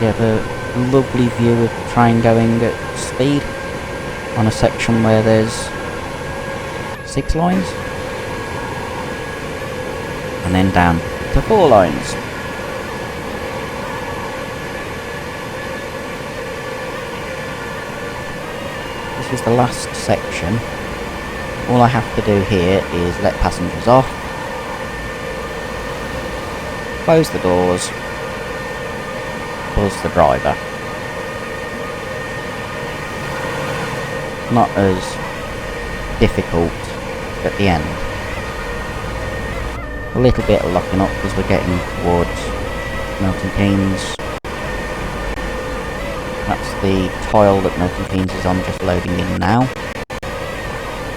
You have a lovely view of the train going at speed on a section where there's 6 lines, and then down to 4 lines. This is the last section. All I have to do here is let passengers off, close the doors, buzz the driver. Not as difficult at the end. A little bit of locking up because we're getting towards Milton Keynes. That's the tile that Milton Keynes is on, just loading in now.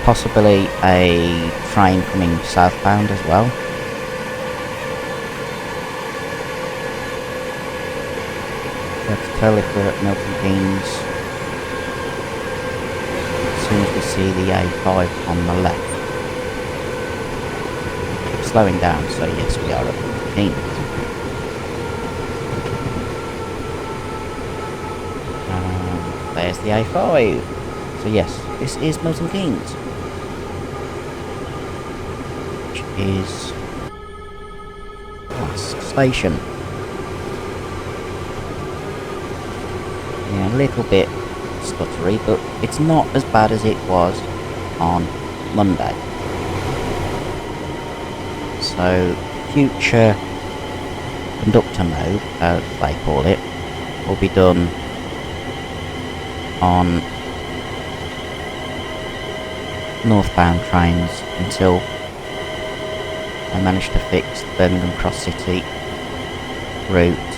Possibly a train coming southbound as well. Let's tell if we're at Milton Keynes as soon as we see the A5 on the left. It's slowing down, so yes, we are at Milton Keynes. There's the A5. So yes, this is Milton Keynes, which is the last station. Yeah, a little bit stuttery, but it's not as bad as it was on Monday. So future conductor mode, as they call it, will be done on northbound trains until I manage to fix the Birmingham Cross City route,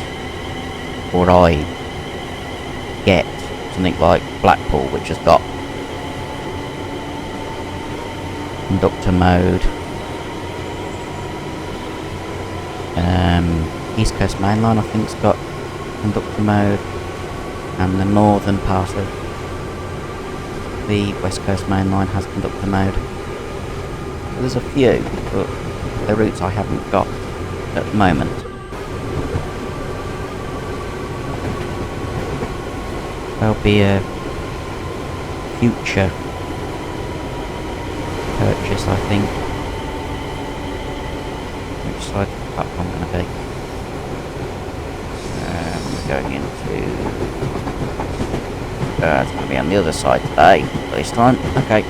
or I get something like Blackpool, which has got conductor mode. East Coast Mainline I think's got conductor mode, and the northern part of the West Coast Mainline has conductor mode. So there's a few, but the routes I haven't got at the moment. There'll be a future purchase, I think. Which side of the platform going to be? We're going into... it's going to be on the other side today, this time. Okay.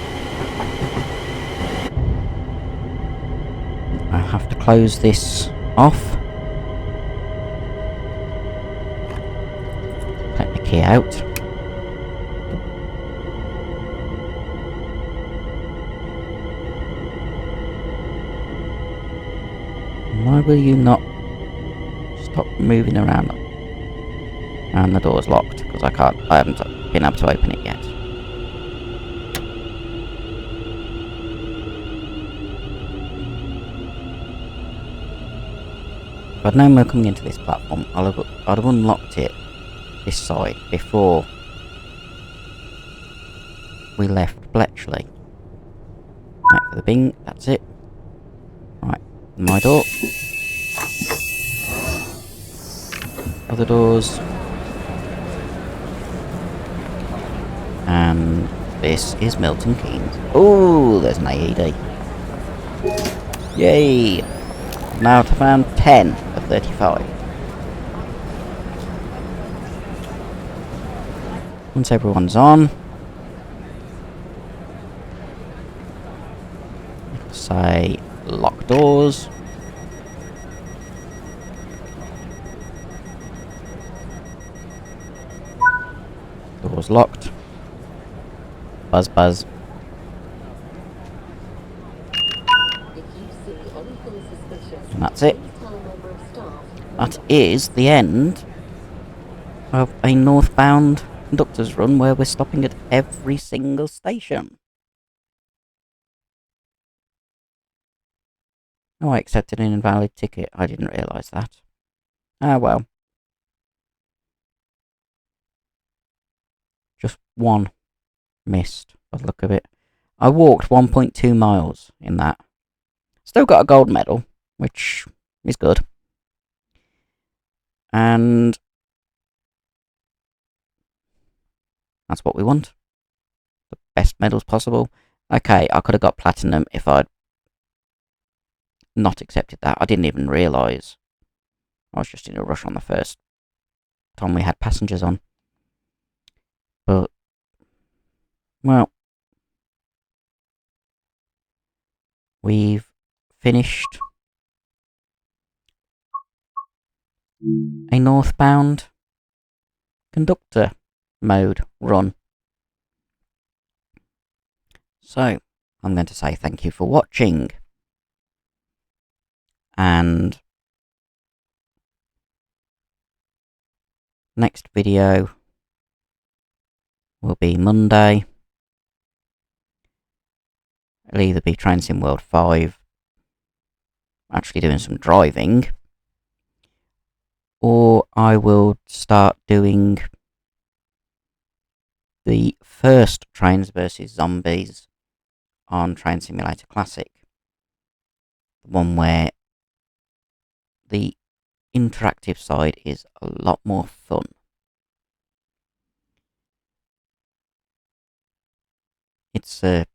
I have to close this off. Take the key out. Why will you not stop moving around? And the door's locked because I haven't been able to open it yet. If I'd known we were coming into this platform, I'd have unlocked it this side before we left Bletchley. Right, for the bing, that's it. Right, my door. Other doors. And this is Milton Keynes. Oh, there's an AED. Yay! Now to found 10 of 35. Once everyone's on, say lock doors. Doors locked. Buzz buzz. And that's it. That is the end of a northbound conductor's run where we're stopping at every single station. Oh, I accepted an invalid ticket. I didn't realise that. Ah, well. Just one missed by the look of it. I walked 1.2 miles in that. Still got a gold medal, which is good. And that's what we want. The best medals possible. Okay, I could have got platinum if I'd not accepted that. I didn't even realise. I was just in a rush on the first time we had passengers on. But, well, we've finished a Northbound Conductor mode run. So, I'm going to say thank you for watching. And next video will be Monday. It'll either be Train World 5, actually doing some driving, or I will start doing the first Trains vs Zombies on Train Simulator Classic. The one where the interactive side is a lot more fun. It's a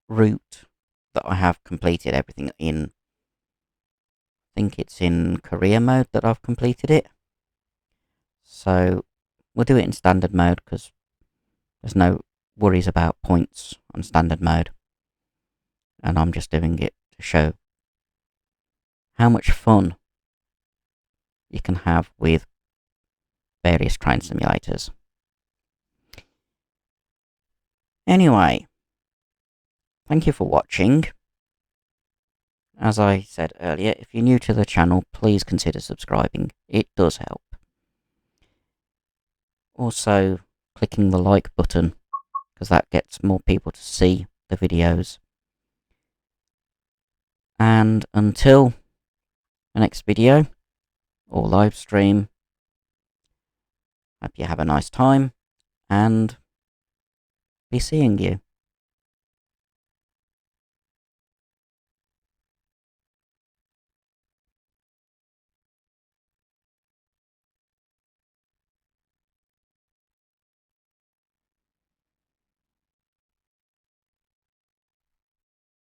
route that I have completed everything in. I think it's in career mode that I've completed it. So we'll do it in standard mode because there's no worries about points on standard mode. And I'm just doing it to show how much fun you can have with various train simulators. Anyway, thank you for watching. As I said earlier, if you're new to the channel, please consider subscribing. It does help. Also, clicking the like button, because that gets more people to see the videos. And until the next video, or live stream, hope you have a nice time, and be seeing you.